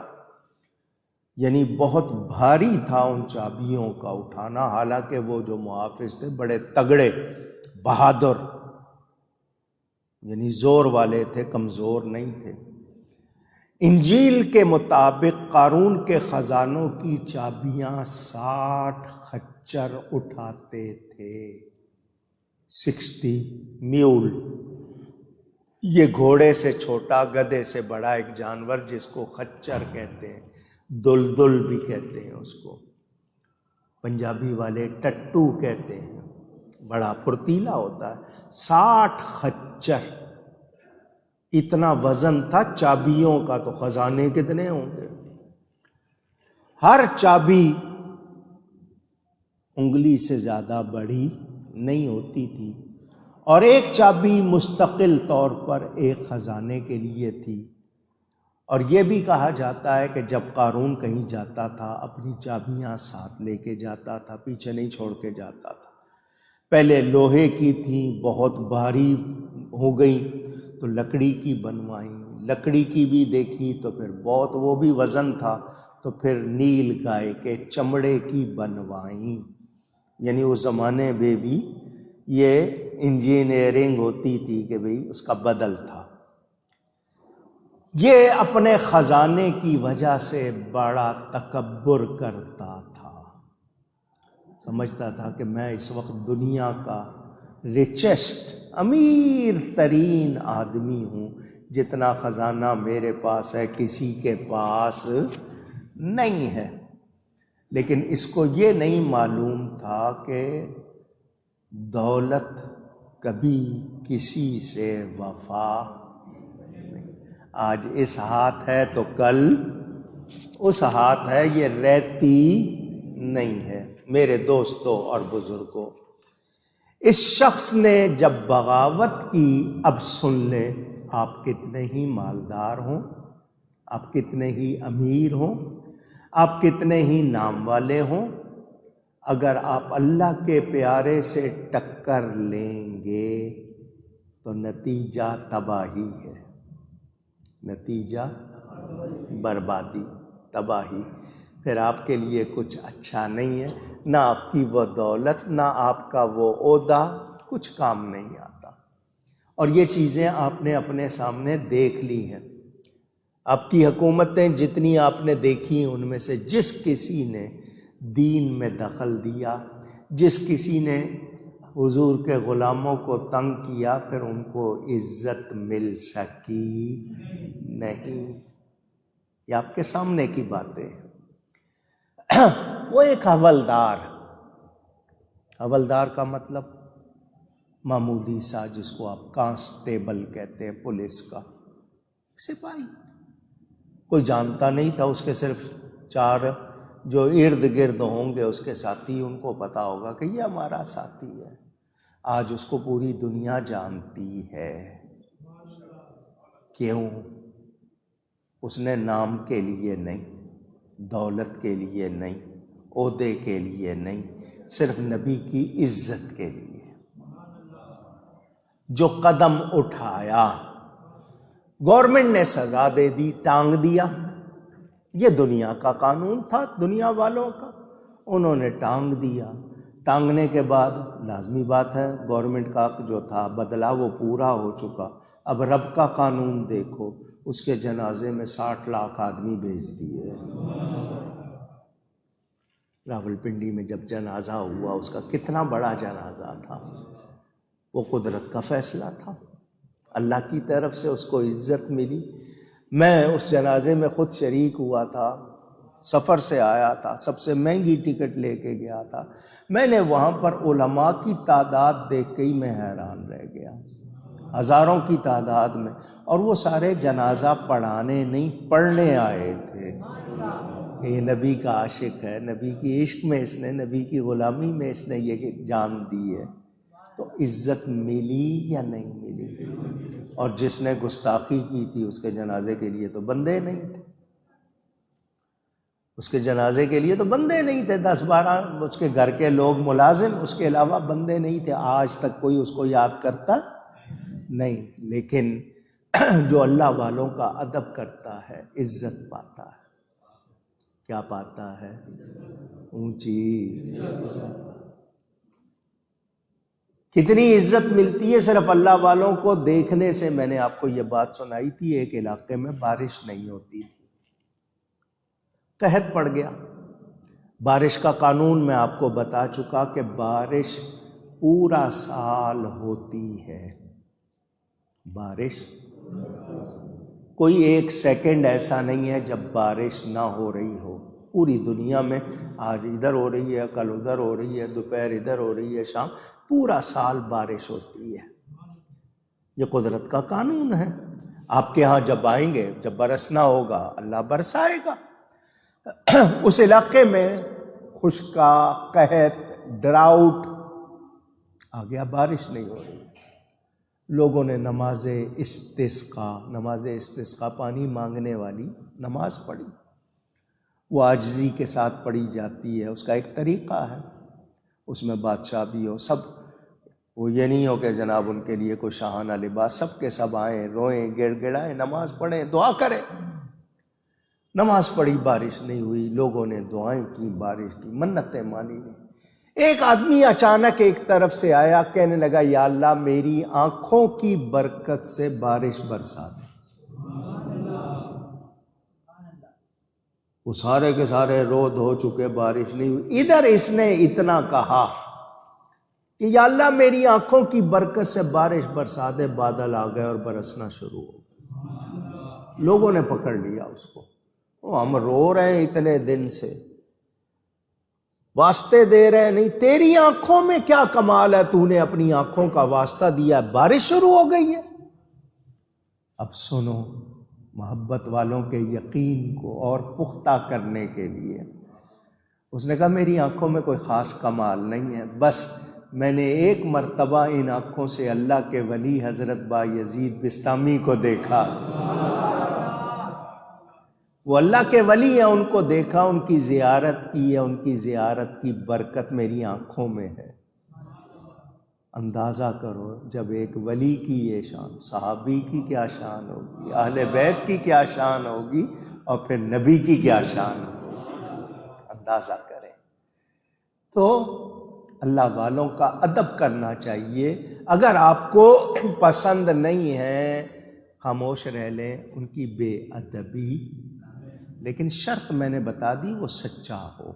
یعنی بہت بھاری تھا ان چابیوں کا اٹھانا۔ حالانکہ وہ جو محافظ تھے بڑے تگڑے، بہادر، یعنی زور والے تھے، کمزور نہیں تھے۔ انجیل کے مطابق قارون کے خزانوں کی چابیاں 60 خچر اٹھاتے تھے۔ 60 میول، یہ گھوڑے سے چھوٹا، گدھے سے بڑا ایک جانور جس کو خچر کہتے ہیں، دلدل بھی کہتے ہیں اس کو، پنجابی والے ٹٹو کہتے ہیں، بڑا پھرتیلا ہوتا ہے۔ 60 خچر، اتنا وزن تھا چابیوں کا، تو خزانے کتنے ہوں گے؟ ہر چابی انگلی سے زیادہ بڑی نہیں ہوتی تھی، اور ایک چابی مستقل طور پر ایک خزانے کے لیے تھی۔ اور یہ بھی کہا جاتا ہے کہ جب قارون کہیں جاتا تھا اپنی چابیاں ساتھ لے کے جاتا تھا، پیچھے نہیں چھوڑ کے جاتا تھا۔ پہلے لوہے کی تھیں، بہت بھاری ہو گئیں تو لکڑی کی بنوائیں، لکڑی کی بھی دیکھی تو پھر بہت وہ بھی وزن تھا، تو پھر نیل گائے کے چمڑے کی بنوائیں۔ یعنی اس زمانے میں بھی یہ انجینئرنگ ہوتی تھی کہ بھئی اس کا بدل تھا۔ یہ اپنے خزانے کی وجہ سے بڑا تکبر کرتا تھا، سمجھتا تھا کہ میں اس وقت دنیا کا ریچسٹ، امیر ترین آدمی ہوں، جتنا خزانہ میرے پاس ہے کسی کے پاس نہیں ہے۔ لیکن اس کو یہ نہیں معلوم تھا کہ دولت کبھی کسی سے وفا نہیں۔ آج اس ہاتھ ہے تو کل اس ہاتھ ہے، یہ رہتی نہیں ہے۔ میرے دوستوں اور بزرگوں، اس شخص نے جب بغاوت کی، اب سن لیں، آپ کتنے ہی مالدار ہوں، آپ کتنے ہی امیر ہوں، آپ کتنے ہی نام والے ہوں، اگر آپ اللہ کے پیارے سے ٹکر لیں گے تو نتیجہ تباہی ہے، نتیجہ بربادی، تباہی۔ پھر آپ کے لیے کچھ اچھا نہیں ہے، نہ آپ کی وہ دولت، نہ آپ کا وہ عہدہ کچھ کام نہیں آتا۔ اور یہ چیزیں آپ نے اپنے سامنے دیکھ لی ہیں۔ آپ کی حکومتیں جتنی آپ نے دیکھی، ان میں سے جس کسی نے دین میں دخل دیا، جس کسی نے حضور کے غلاموں کو تنگ کیا، پھر ان کو عزت مل سکی نہیں۔ یہ آپ کے سامنے کی باتیں ہیں۔ وہ ایک حوالدار، حوالدار کا مطلب معمولی سا، جس کو آپ کانسٹیبل کہتے ہیں، پولیس کا سپاہی، کوئی جانتا نہیں تھا، اس کے صرف 4 جو ارد گرد ہوں گے اس کے ساتھی، ان کو پتا ہوگا کہ یہ ہمارا ساتھی ہے۔ آج اس کو پوری دنیا جانتی ہے۔ کیوں؟ اس نے نام کے لیے نہیں، دولت کے لیے نہیں، عہدے کے لیے نہیں، صرف نبی کی عزت کے لیے جو قدم اٹھایا۔ گورنمنٹ نے سزا دے دی، ٹانگ دیا، یہ دنیا کا قانون تھا، دنیا والوں کا، انہوں نے ٹانگ دیا۔ ٹانگنے کے بعد لازمی بات ہے گورنمنٹ کا جو تھا بدلہ وہ پورا ہو چکا۔ اب رب کا قانون دیکھو، اس کے جنازے میں 60 لاکھ آدمی بھیج دیے۔ راولپنڈی میں جب جنازہ ہوا، اس کا کتنا بڑا جنازہ تھا، وہ قدرت کا فیصلہ تھا، اللہ کی طرف سے اس کو عزت ملی۔ میں اس جنازے میں خود شریک ہوا تھا، سفر سے آیا تھا، سب سے مہنگی ٹکٹ لے کے گیا تھا۔ میں نے وہاں پر علماء کی تعداد دیکھ کے ہی میں حیران رہ گیا، ہزاروں کی تعداد میں، اور وہ سارے جنازہ پڑھانے نہیں، پڑھنے آئے تھے۔ یہ نبی کا عاشق ہے، نبی کی عشق میں اس نے، نبی کی غلامی میں اس نے یہ جان دی ہے، تو عزت ملی یا نہیں ملی؟ اور جس نے گستاخی کی تھی اس کے جنازے کے لیے تو بندے نہیں تھے، اس کے جنازے کے لیے تو بندے نہیں تھے، 10-12 اس کے گھر کے لوگ ملازم، اس کے علاوہ بندے نہیں تھے۔ آج تک کوئی اس کو یاد کرتا نہیں، لیکن جو اللہ والوں کا ادب کرتا ہے عزت پاتا ہے۔ کیا پاتا ہے؟ اونچی کتنی عزت ملتی ہے صرف اللہ والوں کو دیکھنے سے۔ میں نے آپ کو یہ بات سنائی تھی، ایک علاقے میں بارش نہیں ہوتی تھی، قحط پڑ گیا۔ بارش کا قانون میں آپ کو بتا چکا کہ بارش پورا سال ہوتی ہے، بارش کوئی ایک سیکنڈ ایسا نہیں ہے جب بارش نہ ہو رہی ہو۔ پوری دنیا میں آج ادھر ہو رہی ہے، کل ادھر ہو رہی ہے، دوپہر ادھر ہو رہی ہے، شام، پورا سال بارش ہوتی ہے۔ یہ قدرت کا قانون ہے۔ آپ کے ہاں جب آئیں گے، جب برسنا ہوگا اللہ برسائے گا۔ اس علاقے میں خشکا، قحط، ڈراؤٹ آ گیا، بارش نہیں ہو رہی۔ لوگوں نے نماز استسقا پانی مانگنے والی نماز پڑھی۔ وہ عاجزی کے ساتھ پڑھی جاتی ہے، اس کا ایک طریقہ ہے، اس میں بادشاہ بھی ہو، سب، وہ یہ نہیں ہو کہ جناب ان کے لیے کوئی شاہانہ لباس، سب کے سب آئیں، روئیں، گڑ گڑائیں، نماز پڑھیں، دعا کریں۔ نماز پڑھی، بارش نہیں ہوئی، لوگوں نے دعائیں کی، بارش کی، منتیں مانی نہیں۔ ایک آدمی اچانک ایک طرف سے آیا، کہنے لگا یا اللہ میری آنکھوں کی برکت سے بارش برسا دے۔ وہ سارے کے سارے رو دھو چکے، بارش نہیں ہوئی۔ ادھر اس نے اتنا کہا کہ یا اللہ میری آنکھوں کی برکت سے بارش برسا دے، بادل آ گئے اور برسنا شروع ہو گئے۔ لوگوں نے پکڑ لیا اس کو، ہم رو رہے ہیں اتنے دن سے، واسطے دے رہے نہیں، تیری آنکھوں میں کیا کمال ہے، تو نے اپنی آنکھوں کا واسطہ دیا، بارش شروع ہو گئی ہے۔ اب سنو، محبت والوں کے یقین کو اور پختہ کرنے کے لیے اس نے کہا میری آنکھوں میں کوئی خاص کمال نہیں ہے، بس میں نے ایک مرتبہ ان آنکھوں سے اللہ کے ولی حضرت بایزید بسطامی کو دیکھا، وہ اللہ کے ولی ہیں، ان کو دیکھا، ان کی زیارت کی ہے، ان کی زیارت کی برکت میری آنکھوں میں ہے۔ اندازہ کرو جب ایک ولی کی یہ شان، صحابی کی کیا شان ہوگی، اہل بیت کی کیا شان ہوگی، اور پھر نبی کی کیا شان ہوگی، اندازہ کریں۔ تو اللہ والوں کا ادب کرنا چاہیے۔ اگر آپ کو پسند نہیں ہے خاموش رہ لیں، ان کی بے ادبی، لیکن شرط میں نے بتا دی وہ سچا ہو،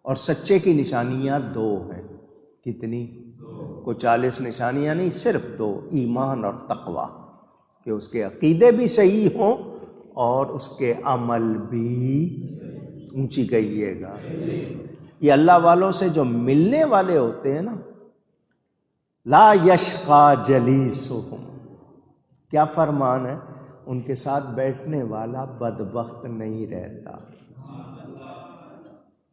اور سچے کی نشانیاں 2 ہیں۔ کتنی؟ کو 40 نشانیاں نہیں، صرف 2، ایمان اور تقوی، کہ اس کے عقیدے بھی صحیح ہوں اور اس کے عمل بھی، اونچی کہیے گا۔ یہ اللہ والوں سے جو ملنے والے ہوتے ہیں نا، لا یشقا جلیسہم، کیا فرمان ہے؟ ان کے ساتھ بیٹھنے والا بدبخت نہیں رہتا۔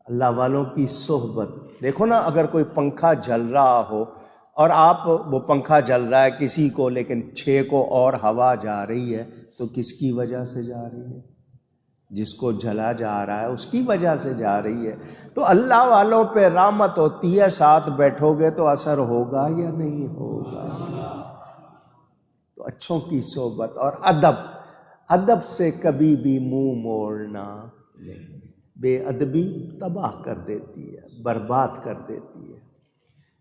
اللہ والوں کی صحبت، دیکھو نا، اگر کوئی پنکھا جل رہا ہو اور آپ، وہ پنکھا جل رہا ہے کسی کو، لیکن 6 کو اور ہوا جا رہی ہے، تو کس کی وجہ سے جا رہی ہے؟ جس کو جلا جا رہا ہے اس کی وجہ سے جا رہی ہے۔ تو اللہ والوں پہ رحمت ہوتی ہے، ساتھ بیٹھو گے تو اثر ہوگا یا نہیں ہوگا؟ تو اچھوں کی صحبت اور ادب سے کبھی بھی منہ موڑنا نہیں۔ بے ادبی تباہ کر دیتی ہے، برباد کر دیتی ہے۔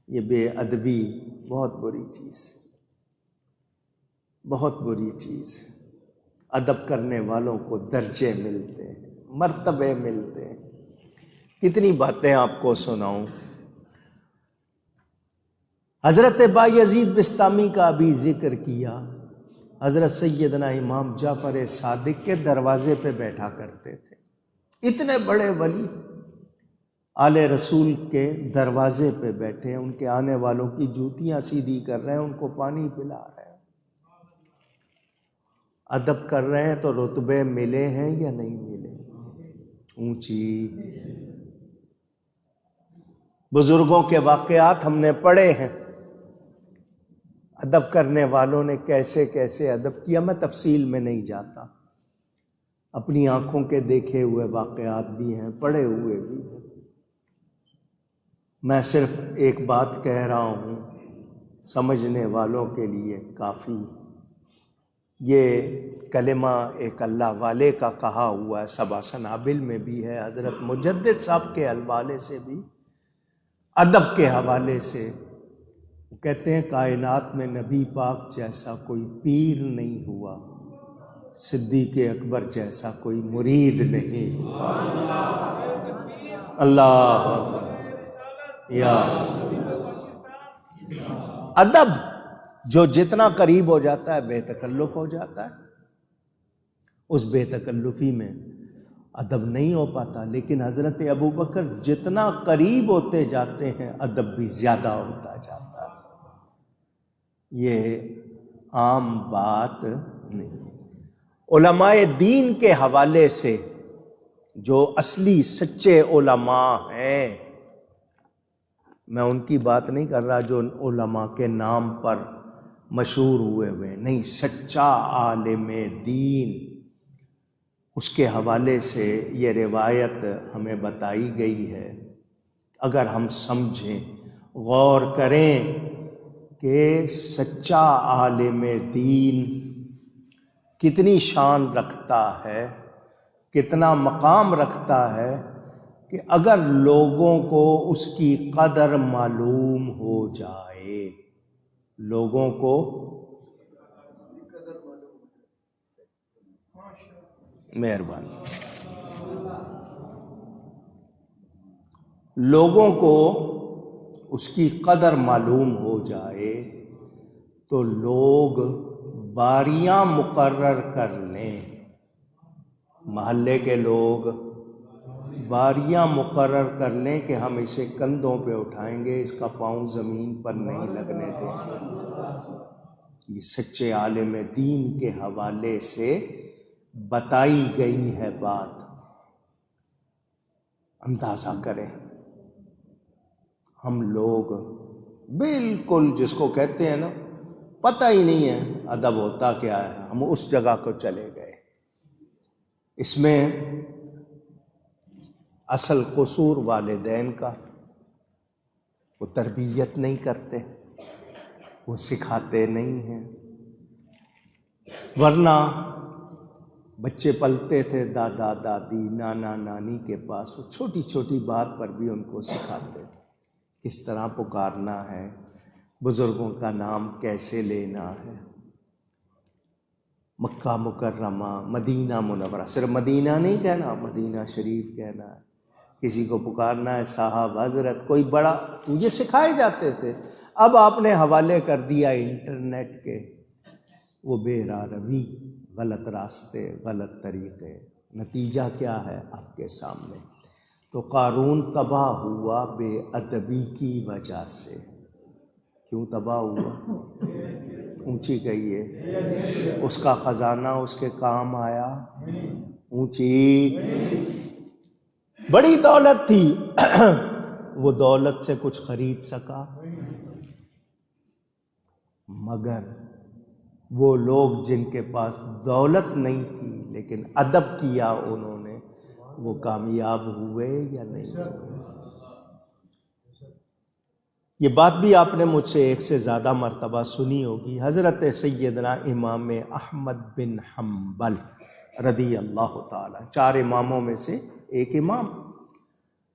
یہ بے ادبی بہت بری چیز ہے، بہت بری چیز ہے۔ ادب کرنے والوں کو درجے ملتے ہیں، مرتبے ملتے ہیں۔ کتنی باتیں آپ کو سناؤں۔ حضرت بایزید بستامی کا ابھی ذکر کیا، حضرت سیدنا امام جعفر صادق کے دروازے پہ بیٹھا کرتے تھے۔ اتنے بڑے ولی آل رسول کے دروازے پہ بیٹھے، ان کے آنے والوں کی جوتیاں سیدھی کر رہے ہیں، ان کو پانی پلا رہے ہیں، ادب کر رہے ہیں۔ تو رتبے ملے ہیں یا نہیں ملے؟ اونچی بزرگوں کے واقعات ہم نے پڑھے ہیں، ادب کرنے والوں نے کیسے کیسے ادب کیا، میں تفصیل میں نہیں جاتا، اپنی آنکھوں کے دیکھے ہوئے واقعات بھی ہیں، پڑھے ہوئے بھی ہیں۔ میں صرف ایک بات کہہ رہا ہوں، سمجھنے والوں کے لیے کافی۔ یہ کلمہ ایک اللہ والے کا کہا ہوا ہے، سبع سنابل میں بھی ہے، حضرت مجدد صاحب کے حوالے سے بھی، ادب کے حوالے سے۔ وہ کہتے ہیں کائنات میں نبی پاک جیسا کوئی پیر نہیں ہوا، صدیق اکبر جیسا کوئی مرید نہیں ہوا۔ اللہ یا ادب جو جتنا قریب ہو جاتا ہے بے تکلف ہو جاتا ہے، اس بے تکلفی میں ادب نہیں ہو پاتا، لیکن حضرت ابوبکر جتنا قریب ہوتے جاتے ہیں ادب بھی زیادہ ہوتا جاتا ہے۔ یہ عام بات نہیں۔ علماء دین کے حوالے سے جو اصلی سچے علماء ہیں، میں ان کی بات نہیں کر رہا جو علماء کے نام پر مشہور ہوئے نہیں، سچا عالم دین، اس کے حوالے سے یہ روایت ہمیں بتائی گئی ہے۔ اگر ہم سمجھیں، غور کریں کہ سچا عالم دین کتنی شان رکھتا ہے، کتنا مقام رکھتا ہے، کہ اگر لوگوں کو اس کی قدر معلوم ہو جائے، لوگوں کو مہربانی، لوگوں کو اس کی قدر معلوم ہو جائے تو لوگ باریاں مقرر کر لیں، محلے کے لوگ باریاں مقرر کر لیں کہ ہم اسے کندھوں پہ اٹھائیں گے، اس کا پاؤں زمین پر نہیں لگنے دیں گے۔ یہ سچے عالم دین کے حوالے سے بتائی گئی ہے بات، اندازہ کریں۔ ہم لوگ بالکل جس کو کہتے ہیں نا پتہ ہی نہیں ہے ادب ہوتا کیا ہے، ہم اس جگہ کو چلے گئے۔ اس میں اصل قصور والدین کا، وہ تربیت نہیں کرتے، وہ سکھاتے نہیں ہیں، ورنہ بچے پلتے تھے دادا دادی نانا نانی کے پاس، وہ چھوٹی چھوٹی بات پر بھی ان کو سکھاتے تھے، کس طرح پکارنا ہے، بزرگوں کا نام کیسے لینا ہے۔ مکہ مکرمہ، مدینہ منورہ، صرف مدینہ نہیں کہنا، مدینہ شریف کہنا ہے، کسی کو پکارنا ہے صاحب، حضرت، کوئی بڑا، یہ سکھائے جاتے تھے۔ اب آپ نے حوالے کر دیا انٹرنیٹ کے، وہ بے راہ روی، غلط راستے، غلط طریقے، نتیجہ کیا ہے آپ کے سامنے۔ تو قارون تباہ ہوا بے ادبی کی وجہ سے۔ کیوں تباہ ہوا؟ اونچی کہیے، اس کا خزانہ اس کے کام آیا؟ اونچی، بڑی دولت تھی، وہ دولت سے کچھ خرید سکا؟ مگر وہ لوگ جن کے پاس دولت نہیں تھی لیکن ادب کیا انہوں نے، وہ کامیاب ہوئے یا نہیں ہوئے؟ یہ بات بھی آپ نے مجھ سے ایک سے زیادہ مرتبہ سنی ہوگی۔ حضرت سیدنا امام احمد بن حنبل رضی اللہ تعالی، 4 اماموں میں سے ایک امام،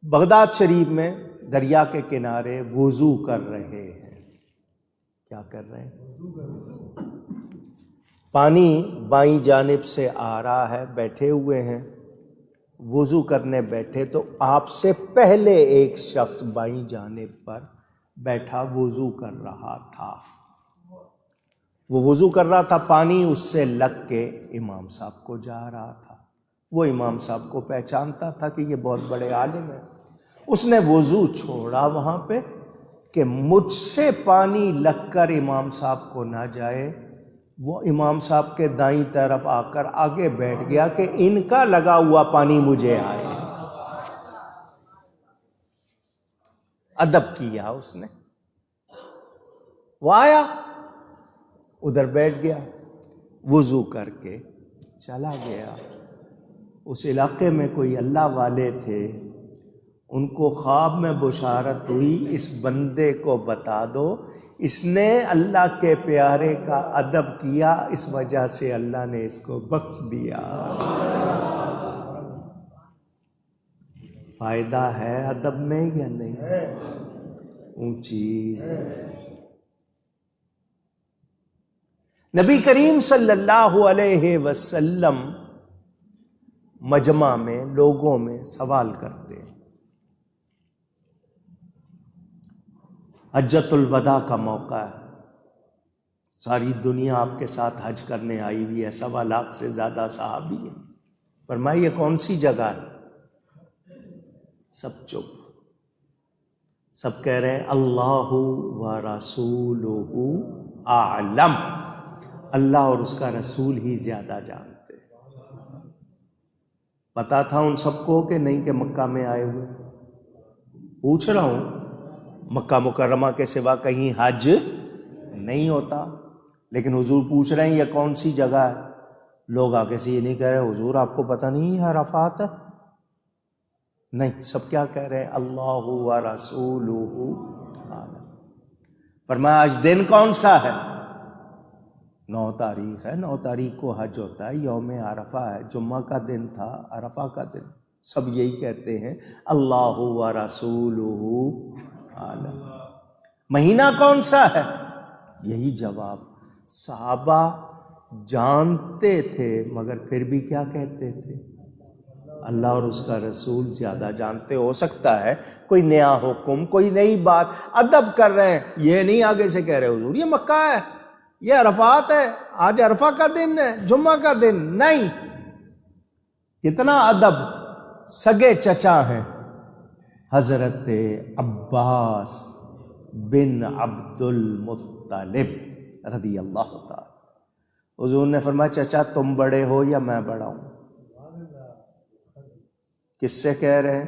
بغداد شریف میں دریا کے کنارے وضو کر رہے ہیں۔ کیا کر رہے ہیں؟ پانی بائیں جانب سے آ رہا ہے، بیٹھے ہوئے ہیں، وضو کرنے بیٹھے تو آپ سے پہلے ایک شخص بائیں جانب پر بیٹھا وضو کر رہا تھا. وہ وضو کر رہا تھا، پانی اس سے لگ کے امام صاحب کو جا رہا تھا. وہ امام صاحب کو پہچانتا تھا کہ یہ بہت بڑے عالم ہیں. اس نے وضو چھوڑا وہاں پہ کہ مجھ سے پانی لگ کر امام صاحب کو نہ جائے. وہ امام صاحب کے دائیں طرف آ کر آگے بیٹھ گیا کہ ان کا لگا ہوا پانی مجھے آئے. ادب کیا اس نے. وہ آیا ادھر بیٹھ گیا، وضو کر کے چلا گیا. اس علاقے میں کوئی اللہ والے تھے، ان کو خواب میں بشارت ہوئی اس بندے کو بتا دو، اس نے اللہ کے پیارے کا ادب کیا، اس وجہ سے اللہ نے اس کو بخش دیا. فائدہ ہے ادب میں یا نہیں؟ اونچی. نبی کریم صلی اللہ علیہ وسلم مجمع میں لوگوں میں سوال کرتے ہیں. حجۃ الوداع کا موقع ہے، ساری دنیا آپ کے ساتھ حج کرنے آئی ہوئی ہے، 1.25 لاکھ سے زیادہ صحابی ہیں. فرمایا یہ کون سی جگہ ہے؟ سب چپ. سب کہہ رہے ہیں اللہ و رسولہ اعلم، اللہ اور اس کا رسول ہی زیادہ جانتے. پتا تھا ان سب کو کہ نہیں کہ مکہ میں آئے ہوئے؟ پوچھ رہا ہوں، مکہ مکرمہ کے سوا کہیں حج نہیں ہوتا، لیکن حضور پوچھ رہے ہیں یہ کون سی جگہ ہے. لوگ آگے سے یہ نہیں کہہ رہے حضور آپ کو پتہ نہیں ہے عرفات ہے؟ نہیں، سب کیا کہہ رہے ہیں؟ اللہ و رسولہ عالم. فرمایا آج دن کون سا ہے؟ 9 تاریخ ہے. 9 تاریخ کو حج ہوتا ہے، یوم عرفہ ہے، جمعہ کا دن تھا، عرفہ کا دن. سب یہی کہتے ہیں اللہ و رسولہ عالم. مہینہ کون سا ہے؟ یہی جواب. صحابہ جانتے تھے مگر پھر بھی کیا کہتے تھے؟ اللہ اور اس کا رسول زیادہ جانتے. ہو سکتا ہے کوئی نیا حکم، کوئی نئی بات، ادب کر رہے ہیں، یہ نہیں آگے سے کہہ رہے حضور یہ مکہ ہے، یہ عرفات ہے، آج عرفہ کا دن ہے، جمعہ کا دن نہیں. کتنا ادب. سگے چچا ہیں حضرت عباس بن عبد المطلب رضی اللہ تعالی. حضور نے فرمایا چچا تم بڑے ہو یا میں بڑا ہوں؟ کس سے کہہ رہے ہیں؟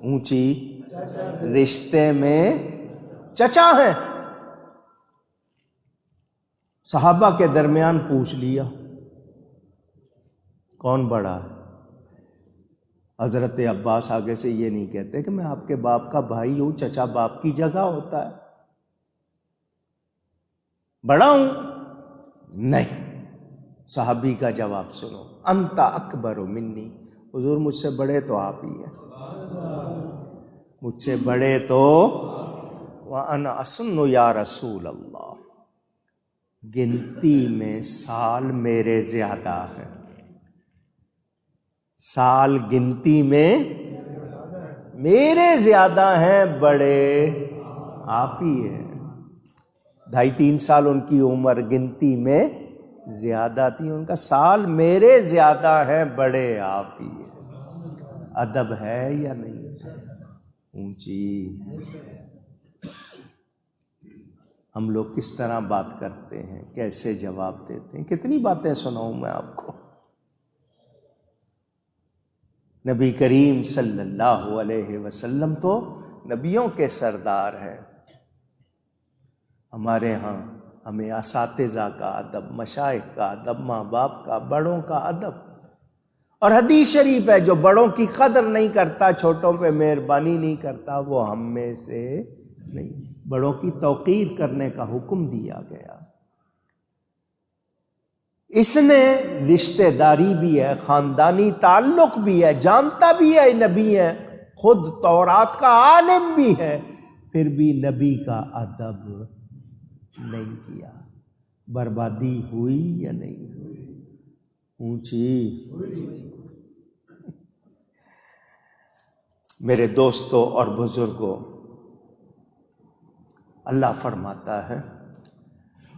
اونچی. رشتے میں چچا ہیں. صحابہ کے درمیان پوچھ لیا کون بڑا ہے. حضرت عباس آگے سے یہ نہیں کہتے کہ میں آپ کے باپ کا بھائی ہوں، چچا باپ کی جگہ ہوتا ہے. بڑا ہوں؟ نہیں. صحابی کا جواب سنو. انت اکبر منی، حضور مجھ سے بڑے تو آپ ہی ہیں، مجھ سے بڑے تو وانا اسن یا رسول اللہ. گنتی میں سال میرے زیادہ ہیں، سال گنتی میں میرے زیادہ ہیں، بڑے آپ ہی ہیں. 2.5-3 سال ان کی عمر گنتی میں زیادہ تھی، ان کا سال میرے زیادہ ہیں، بڑے آپ ہی ہیں. ادب ہے یا نہیں؟ اونچی. ہم لوگ کس طرح بات کرتے ہیں، کیسے جواب دیتے ہیں. کتنی باتیں سناؤں میں آپ کو. نبی کریم صلی اللہ علیہ وسلم تو نبیوں کے سردار ہیں. ہمارے ہاں ہمیں اساتذہ کا ادب، مشائخ کا ادب، ماں باپ کا، بڑوں کا ادب. اور حدیث شریف ہے جو بڑوں کی قدر نہیں کرتا، چھوٹوں پہ مہربانی نہیں کرتا، وہ ہم میں سے نہیں. بڑوں کی توقیر کرنے کا حکم دیا گیا. اس نے رشتہ داری بھی ہے، خاندانی تعلق بھی ہے، جانتا بھی ہے نبی ہے، خود تورات کا عالم بھی ہے، پھر بھی نبی کا ادب نہیں کیا. بربادی ہوئی یا نہیں ہوئی؟ اونچی. میرے دوستوں اور بزرگوں، اللہ فرماتا ہے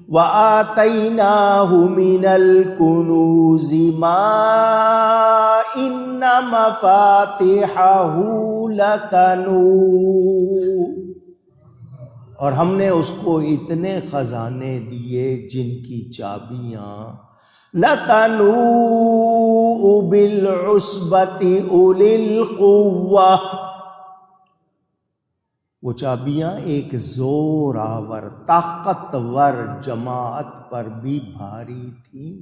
وَآتَيْنَاهُ مِنَ الْكُنُوزِ مَا إِنَّ مَفَاتِحَهُ لَتَنُوءُ، اور ہم نے اس کو اتنے خزانے دیے جن کی چابیاں لَتَنُوءُ بِالْعُصْبَةِ أُولِي الْقُوَّةِ، وہ چابیاں ایک زور آور طاقتور جماعت پر بھی بھاری تھیں۔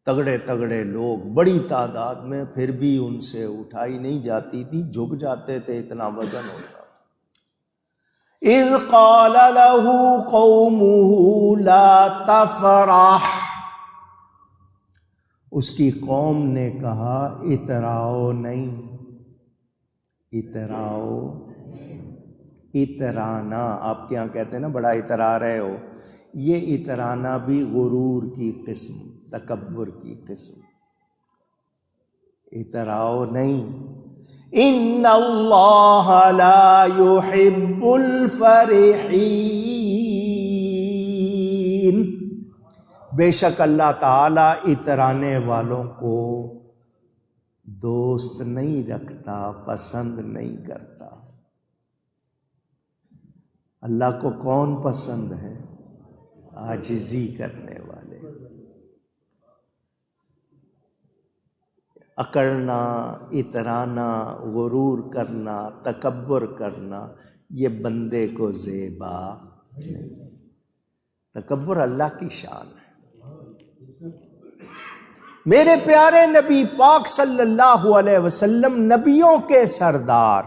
تگڑے تگڑے لوگ بڑی تعداد میں، پھر بھی ان سے اٹھائی نہیں جاتی تھی، جھک جاتے تھے، اتنا وزن ہوتا تھا۔ اذ قال له قومه لا تفرح، اس کی قوم نے کہا اتراؤ نہیں، اتراؤ، اترانا آپ کے یہاں کہتے ہیں نا بڑا اترا رہے ہو، یہ اترانا بھی غرور کی قسم، تکبر کی قسم، اتراؤ نہیں۔ ان اللہ لا يحب الفرحین، بے شک اللہ تعالی اترانے والوں کو دوست نہیں رکھتا، پسند نہیں کرتا۔ اللہ کو کون پسند ہے؟ عاجزی کرنے والے۔ اکڑنا، اترانا، غرور کرنا، تکبر کرنا، یہ بندے کو زیبا نہیں۔ تکبر اللہ کی شان ہے۔ میرے پیارے نبی پاک صلی اللہ علیہ وسلم نبیوں کے سردار،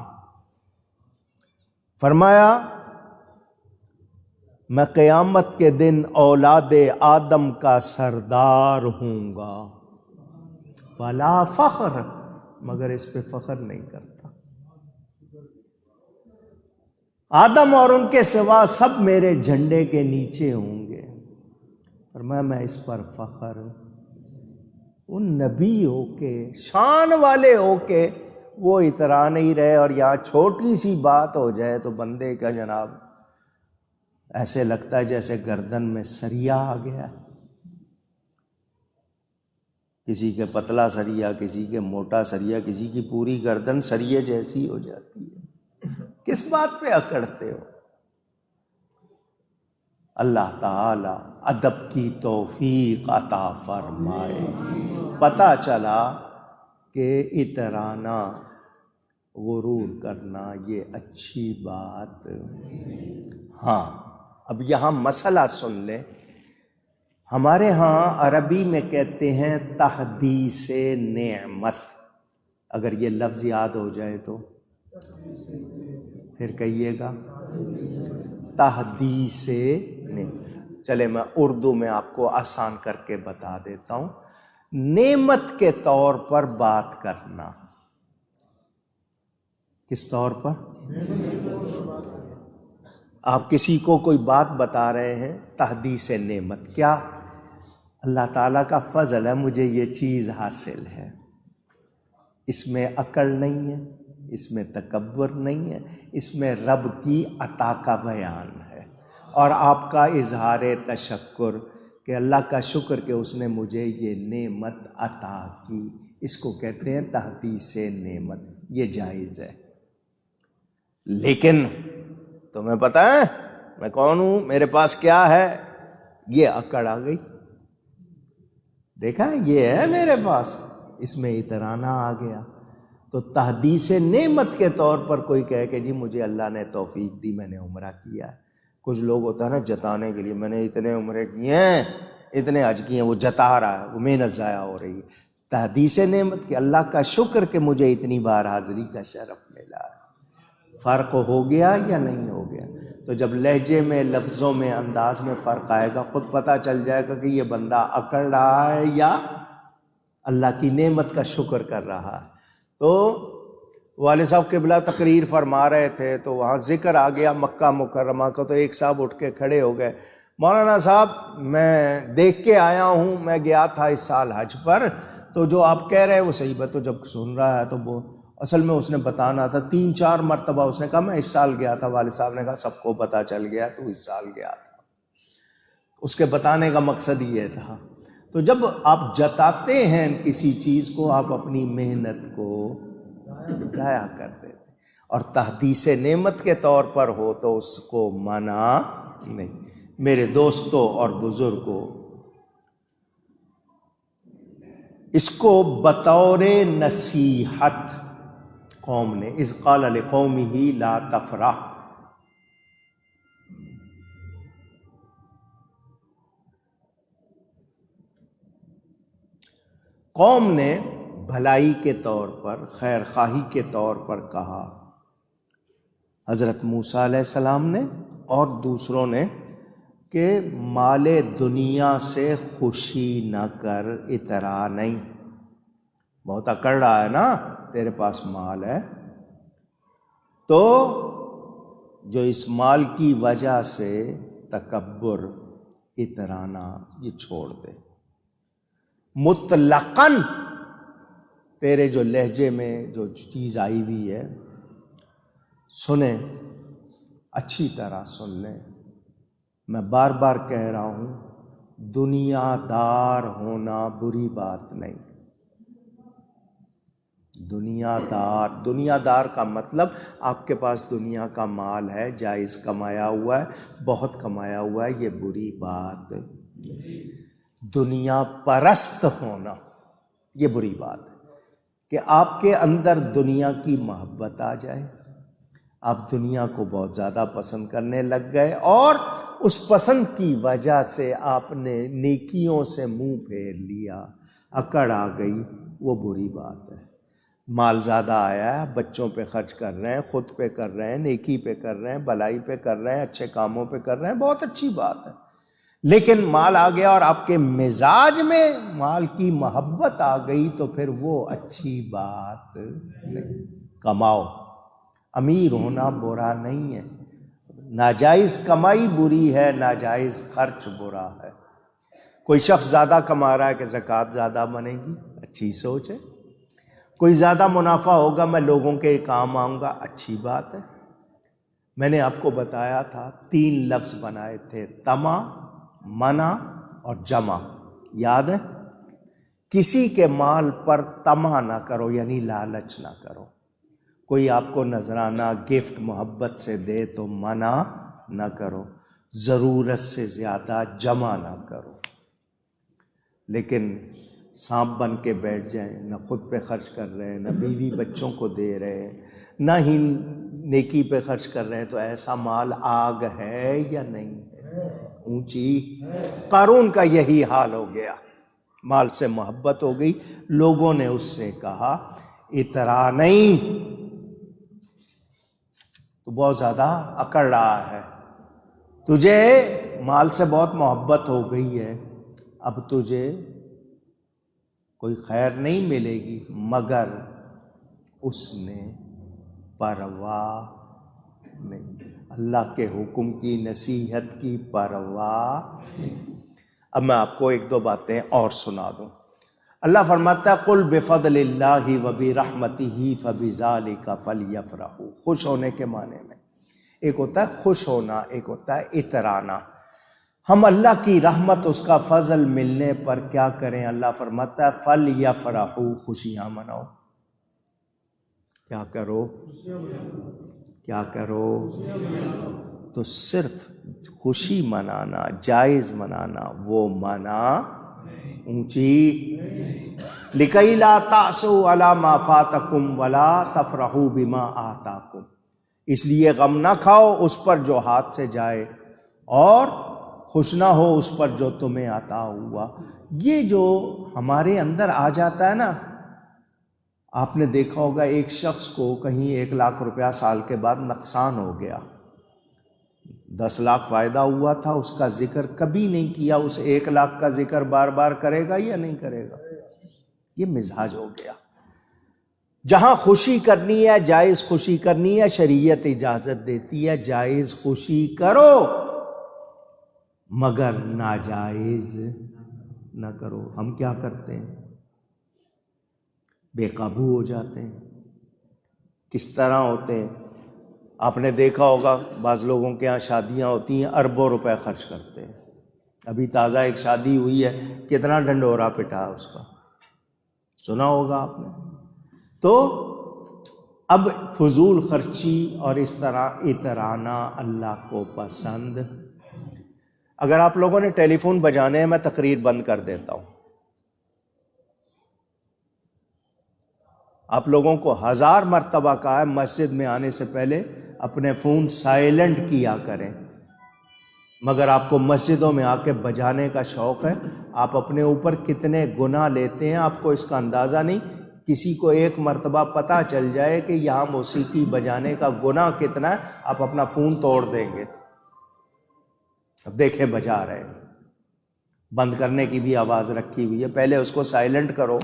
فرمایا میں قیامت کے دن اولاد آدم کا سردار ہوں گا، ولا فخر، مگر اس پہ فخر نہیں کرتا۔ آدم اور ان کے سوا سب میرے جھنڈے کے نیچے ہوں گے، فرمایا میں اس پر فخر، ان نبی ہو کے، شان والے ہو کے وہ اترا نہیں رہے، اور یہاں چھوٹی سی بات ہو جائے تو بندے کا جناب ایسے لگتا ہے جیسے گردن میں سریا آ گیا، کسی کے پتلا سریا، کسی کے موٹا سریا، کسی کی پوری گردن سریے جیسی ہو جاتی ہے۔ کس بات پہ اکڑتے ہو؟ اللہ تعالی ادب کی توفیق عطا فرمائے۔ پتہ چلا کہ اترانا، غرور کرنا یہ اچھی بات۔ ہاں اب یہاں مسئلہ سن لیں، ہمارے ہاں عربی میں کہتے ہیں تحدیث نعمت، اگر یہ لفظ یاد ہو جائے تو پھر کہیے گا تحدیث نعمت۔ چلے میں اردو میں آپ کو آسان کر کے بتا دیتا ہوں، نعمت کے طور پر بات کرنا۔ کس طور پر؟ آپ کسی کو کوئی بات بتا رہے ہیں، تحدیث نعمت، کیا اللہ تعالیٰ کا فضل ہے مجھے یہ چیز حاصل ہے، اس میں اکڑ نہیں ہے، اس میں تکبر نہیں ہے، اس میں رب کی عطا کا بیان ہے، اور آپ کا اظہار تشکر کہ اللہ کا شکر کہ اس نے مجھے یہ نعمت عطا کی، اس کو کہتے ہیں تحدیث نعمت، یہ جائز ہے۔ لیکن تمہیں پتہ ہے میں کون ہوں، میرے پاس کیا ہے، یہ اکڑ آ گئی، دیکھا یہ ہے میرے پاس، اس میں اترانا آ گیا۔ تو تحدیث نعمت کے طور پر کوئی کہے کہ جی مجھے اللہ نے توفیق دی، میں نے عمرہ کیا ہے۔ کچھ لوگ ہوتا ہے نا جتانے کے لیے، میں نے اتنے عمرے کیے ہیں، اتنے حج کیے ہیں، وہ جتا رہا ہے، وہ محنت ضائع ہو رہی ہے۔ تحدیث نعمت کہ اللہ کا شکر کہ مجھے اتنی بار حاضری کا شرف ملا ہے۔ فرق ہو گیا یا نہیں ہو گیا؟ تو جب لہجے میں، لفظوں میں، انداز میں فرق آئے گا، خود پتہ چل جائے گا کہ یہ بندہ اکڑ رہا ہے یا اللہ کی نعمت کا شکر کر رہا ہے۔ تو والد صاحب قبلہ تقریر فرما رہے تھے تو وہاں ذکر آ گیا مکہ مکرمہ کا، تو ایک صاحب اٹھ کے کھڑے ہو گئے، مولانا صاحب میں دیکھ کے آیا ہوں، میں گیا تھا اس سال حج پر، تو جو آپ کہہ رہے ہیں وہ صحیح بات، تو جب سن رہا ہے تو وہ اصل میں اس نے بتانا تھا، 3-4 مرتبہ اس نے کہا میں اس سال گیا تھا، والد صاحب نے کہا سب کو پتہ چل گیا تو اس سال گیا تھا۔ اس کے بتانے کا مقصد یہ تھا۔ تو جب آپ جتاتے ہیں کسی چیز کو، آپ اپنی محنت کو ضائع کر دیتے، اور تحدیث نعمت کے طور پر ہو تو اس کو منع نہیں۔ میرے دوستوں اور بزرگوں، اس کو بطور نصیحت قوم نے، اذ قال لقومہ لا تفرح، قوم نے بھلائی کے طور پر، خیر خواہی کے طور پر کہا، حضرت موسیٰ علیہ السلام نے اور دوسروں نے، کہ مال دنیا سے خوشی نہ کر، اطراء نہیں۔ بہت اکڑ رہا ہے نا، تیرے پاس مال ہے تو جو اس مال کی وجہ سے تکبر، اترانا، یہ چھوڑ دے۔ مطلقاً تیرے جو لہجے میں جو چیز آئی ہوئی ہے، سنیں، اچھی طرح سن لیں، میں بار بار کہہ رہا ہوں، دنیا دار ہونا بری بات نہیں۔ دنیا دار کا مطلب آپ کے پاس دنیا کا مال ہے، جائز کمایا ہوا ہے، بہت کمایا ہوا ہے، یہ بری بات نہیں۔ دنیا پرست ہونا یہ بری بات ہے، کہ آپ کے اندر دنیا کی محبت آ جائے، آپ دنیا کو بہت زیادہ پسند کرنے لگ گئے، اور اس پسند کی وجہ سے آپ نے نیکیوں سے منہ پھیر لیا، اکڑ آ گئی، وہ بری بات ہے۔ مال زیادہ آیا ہے، بچوں پہ خرچ کر رہے ہیں، خود پہ کر رہے ہیں، نیکی پہ کر رہے ہیں، بھلائی پہ کر رہے ہیں، اچھے کاموں پہ کر رہے ہیں، بہت اچھی بات ہے۔ لیکن مال آ گیا اور آپ کے مزاج میں مال کی محبت آ گئی تو پھر وہ اچھی بات نہیں۔ کماؤ، امیر ہونا برا نہیں ہے، ناجائز کمائی بری ہے، ناجائز خرچ برا ہے۔ کوئی شخص زیادہ کما رہا ہے کہ زکوٰۃ زیادہ بنے گی، اچھی سوچ ہے۔ کوئی زیادہ منافع ہوگا، میں لوگوں کے کام آؤں گا، اچھی بات ہے۔ میں نے آپ کو بتایا تھا 3 لفظ بنائے تھے، طمع، منع اور جمع، یاد ہے؟ کسی کے مال پر طمع نہ کرو، یعنی لالچ نہ کرو۔ کوئی آپ کو نذرانہ، گفٹ محبت سے دے تو منع نہ کرو، ضرورت سے زیادہ جمع نہ کرو۔ لیکن سانپ بن کے بیٹھ جائیں، نہ خود پہ خرچ کر رہے ہیں، نہ بیوی بچوں کو دے رہے ہیں، نہ ہی نیکی پہ خرچ کر رہے ہیں، تو ایسا مال آگ ہے یا نہیں ہے؟ اونچی۔ قارون کا یہی حال ہو گیا، مال سے محبت ہو گئی، لوگوں نے اس سے کہا اطراء نہیں، تو بہت زیادہ اکڑ رہا ہے، تجھے مال سے بہت محبت ہو گئی ہے، اب تجھے کوئی خیر نہیں ملے گی، مگر اس نے پرواہ نہیں، اللہ کے حکم کی، نصیحت کی پرواہ نہیں۔ اب میں آپ کو 1-2 باتیں اور سنا دوں۔ اللہ فرماتا ہے قُلْ بِفَضْلِ اللَّهِ وَبِرَحْمَتِهِ فَبِذَلِكَ فَلْيَفْرَحُوا۔ خوش ہونے کے معنی میں ایک ہوتا ہے خوش ہونا، ایک ہوتا ہے اترانا۔ ہم اللہ کی رحمت، اس کا فضل ملنے پر کیا کریں؟ اللہ فرماتا ہے فَلْيَفْرَحُوا، خوشیاں مناؤ۔ کیا کرو؟ کیا کرو؟ تو صرف خوشی منانا، جائز منانا، وہ منع اونچی۔ لِكَيْ لَا تَعْسُوا عَلَىٰ مَا فَاتَكُمْ وَلَا تَفْرَحُوا بِمَا آتَاكُمْ، اس لیے غم نہ کھاؤ اس پر جو ہاتھ سے جائے، اور خوش نہ ہو اس پر جو تمہیں عطا ہوا۔ یہ جو ہمارے اندر آ جاتا ہے نا، آپ نے دیکھا ہوگا ایک شخص کو کہیں 1 لاکھ روپیہ سال کے بعد نقصان ہو گیا، 10 لاکھ فائدہ ہوا تھا، اس کا ذکر کبھی نہیں کیا، اس 1 لاکھ کا ذکر بار بار کرے گا یا نہیں کرے گا؟ یہ مزاج ہو گیا۔ جہاں خوشی کرنی ہے، جائز خوشی کرنی ہے، شریعت اجازت دیتی ہے جائز خوشی کرو، مگر ناجائز نہ کرو۔ ہم کیا کرتے ہیں؟ بے قابو ہو جاتے ہیں، کس طرح ہوتے ہیں. آپ نے دیکھا ہوگا بعض لوگوں کے ہاں شادیاں ہوتی ہیں، اربوں روپے خرچ کرتے ہیں. ابھی تازہ ایک شادی ہوئی ہے، کتنا ڈنڈورا پٹا اس کا، سنا ہوگا آپ نے. تو اب فضول خرچی اور اس طرح اترانا اللہ کو پسند. اگر آپ لوگوں نے ٹیلی فون بجانے ہیں، میں تقریر بند کر دیتا ہوں. آپ لوگوں کو 1000 مرتبہ کہا ہے مسجد میں آنے سے پہلے اپنے فون سائلنٹ کیا کریں، مگر آپ کو مسجدوں میں آ کے بجانے کا شوق ہے. آپ اپنے اوپر کتنے گناہ لیتے ہیں آپ کو اس کا اندازہ نہیں. کسی کو ایک مرتبہ پتہ چل جائے کہ یہاں موسیقی بجانے کا گناہ کتنا ہے، آپ اپنا فون توڑ دیں گے. اب دیکھیں بجا رہے ہیں، بند کرنے کی بھی آواز رکھی ہوئی ہے، پہلے اس کو سائلنٹ کرو.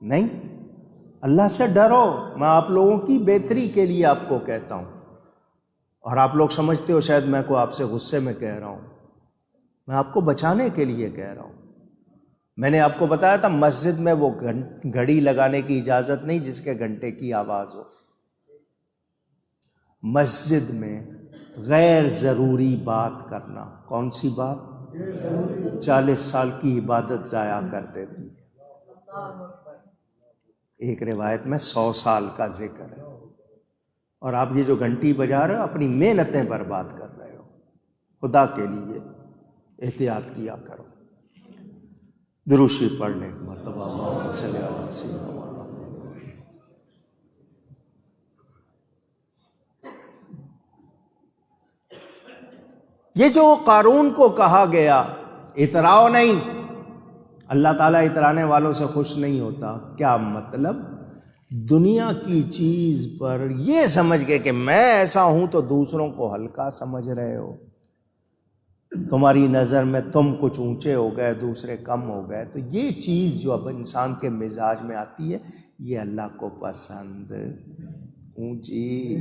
نہیں، اللہ سے ڈرو. میں آپ لوگوں کی بہتری کے لیے آپ کو کہتا ہوں. اور آپ لوگ سمجھتے ہو شاید میں کو آپ سے غصے میں کہہ رہا ہوں، میں آپ کو بچانے کے لیے کہہ رہا ہوں. میں نے آپ کو بتایا تھا مسجد میں وہ گھڑی لگانے کی اجازت نہیں جس کے گھنٹے کی آواز ہو. مسجد میں غیر ضروری بات کرنا، کون سی بات؟ 40 سال کی عبادت ضائع کر دیتی ہے. ایک روایت میں 100 سال کا ذکر ہے. اور آپ یہ جو گھنٹی بجا رہے ہو اپنی محنتیں برباد کر رہے ہو. خدا کے لیے احتیاط کیا کرو. درود شریف پڑھ لیں مرتبہ. اللہم صلی علی سیدنا محمد. یہ جو قارون کو کہا گیا اتراؤ نہیں، اللہ تعالیٰ اترانے والوں سے خوش نہیں ہوتا. کیا مطلب؟ دنیا کی چیز پر یہ سمجھ کے کہ میں ایسا ہوں تو دوسروں کو ہلکا سمجھ رہے ہو. تمہاری نظر میں تم کچھ اونچے ہو گئے، دوسرے کم ہو گئے. تو یہ چیز جو اب انسان کے مزاج میں آتی ہے یہ اللہ کو پسند. اونچی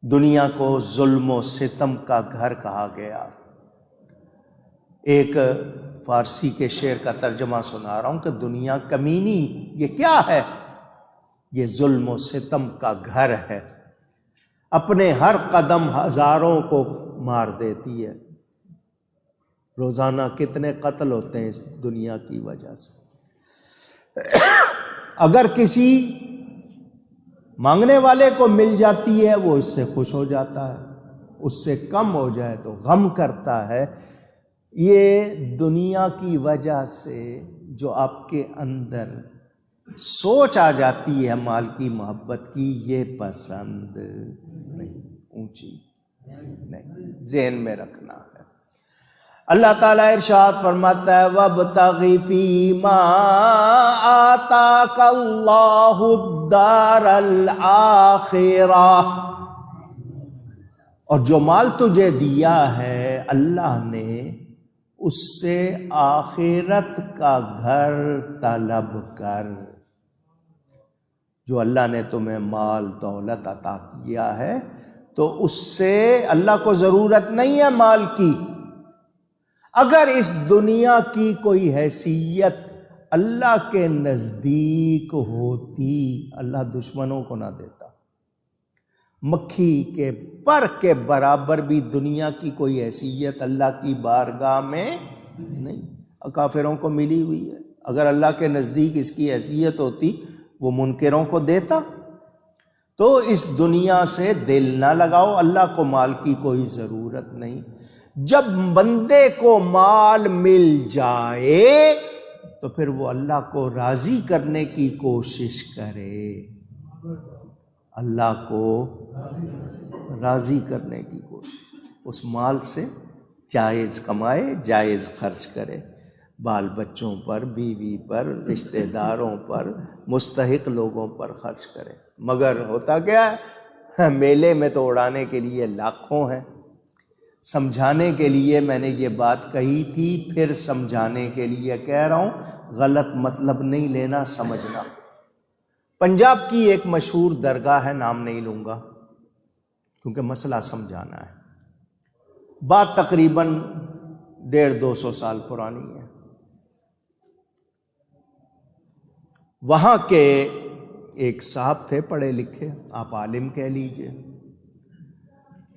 دنیا کو ظلم و ستم کا گھر کہا گیا. ایک فارسی کے شعر کا ترجمہ سنا رہا ہوں کہ دنیا کمینی یہ کیا ہے؟ یہ ظلم و ستم کا گھر ہے. اپنے ہر قدم ہزاروں کو مار دیتی ہے. روزانہ کتنے قتل ہوتے ہیں اس دنیا کی وجہ سے. اگر کسی مانگنے والے کو مل جاتی ہے وہ اس سے خوش ہو جاتا ہے، اس سے کم ہو جائے تو غم کرتا ہے. یہ دنیا کی وجہ سے جو آپ کے اندر سوچ آ جاتی ہے مال کی محبت کی، یہ پسند نہیں. اونچی نہیں، ذہن میں رکھنا ہے. اللہ تعالیٰ ارشاد فرماتا ہے وَابْتَغِ فِيمَا آتَاكَ اللَّهُ الدَّارَ الْآخِرَةَ، اور جو مال تجھے دیا ہے اللہ نے اس سے آخرت کا گھر طلب کر. جو اللہ نے تمہیں مال دولت عطا کیا ہے تو اس سے اللہ کو ضرورت نہیں ہے مال کی. اگر اس دنیا کی کوئی حیثیت اللہ کے نزدیک ہوتی اللہ دشمنوں کو نہ دیتا. مکھی کے پر کے برابر بھی دنیا کی کوئی حیثیت اللہ کی بارگاہ میں نہیں. کافروں کو ملی ہوئی ہے. اگر اللہ کے نزدیک اس کی حیثیت ہوتی وہ منکروں کو دیتا. تو اس دنیا سے دل نہ لگاؤ، اللہ کو مال کی کوئی ضرورت نہیں. جب بندے کو مال مل جائے تو پھر وہ اللہ کو راضی کرنے کی کوشش کرے. اللہ کو راضی کرنے کی کوشش، اس مال سے جائز کمائے، جائز خرچ کرے. بال بچوں پر، بیوی پر، رشتہ داروں پر، مستحق لوگوں پر خرچ کرے. مگر ہوتا کیا ہے؟ میلے میں تو اڑانے کے لیے لاکھوں ہیں. سمجھانے کے لیے میں نے یہ بات کہی تھی، پھر سمجھانے کے لیے کہہ رہا ہوں. غلط مطلب نہیں لینا، سمجھنا. پنجاب کی ایک مشہور درگاہ ہے، نام نہیں لوں گا کیونکہ مسئلہ سمجھانا ہے. بات تقریباً 150-200 سال پرانی ہے. وہاں کے ایک صاحب تھے پڑھے لکھے، آپ عالم کہہ لیجئے،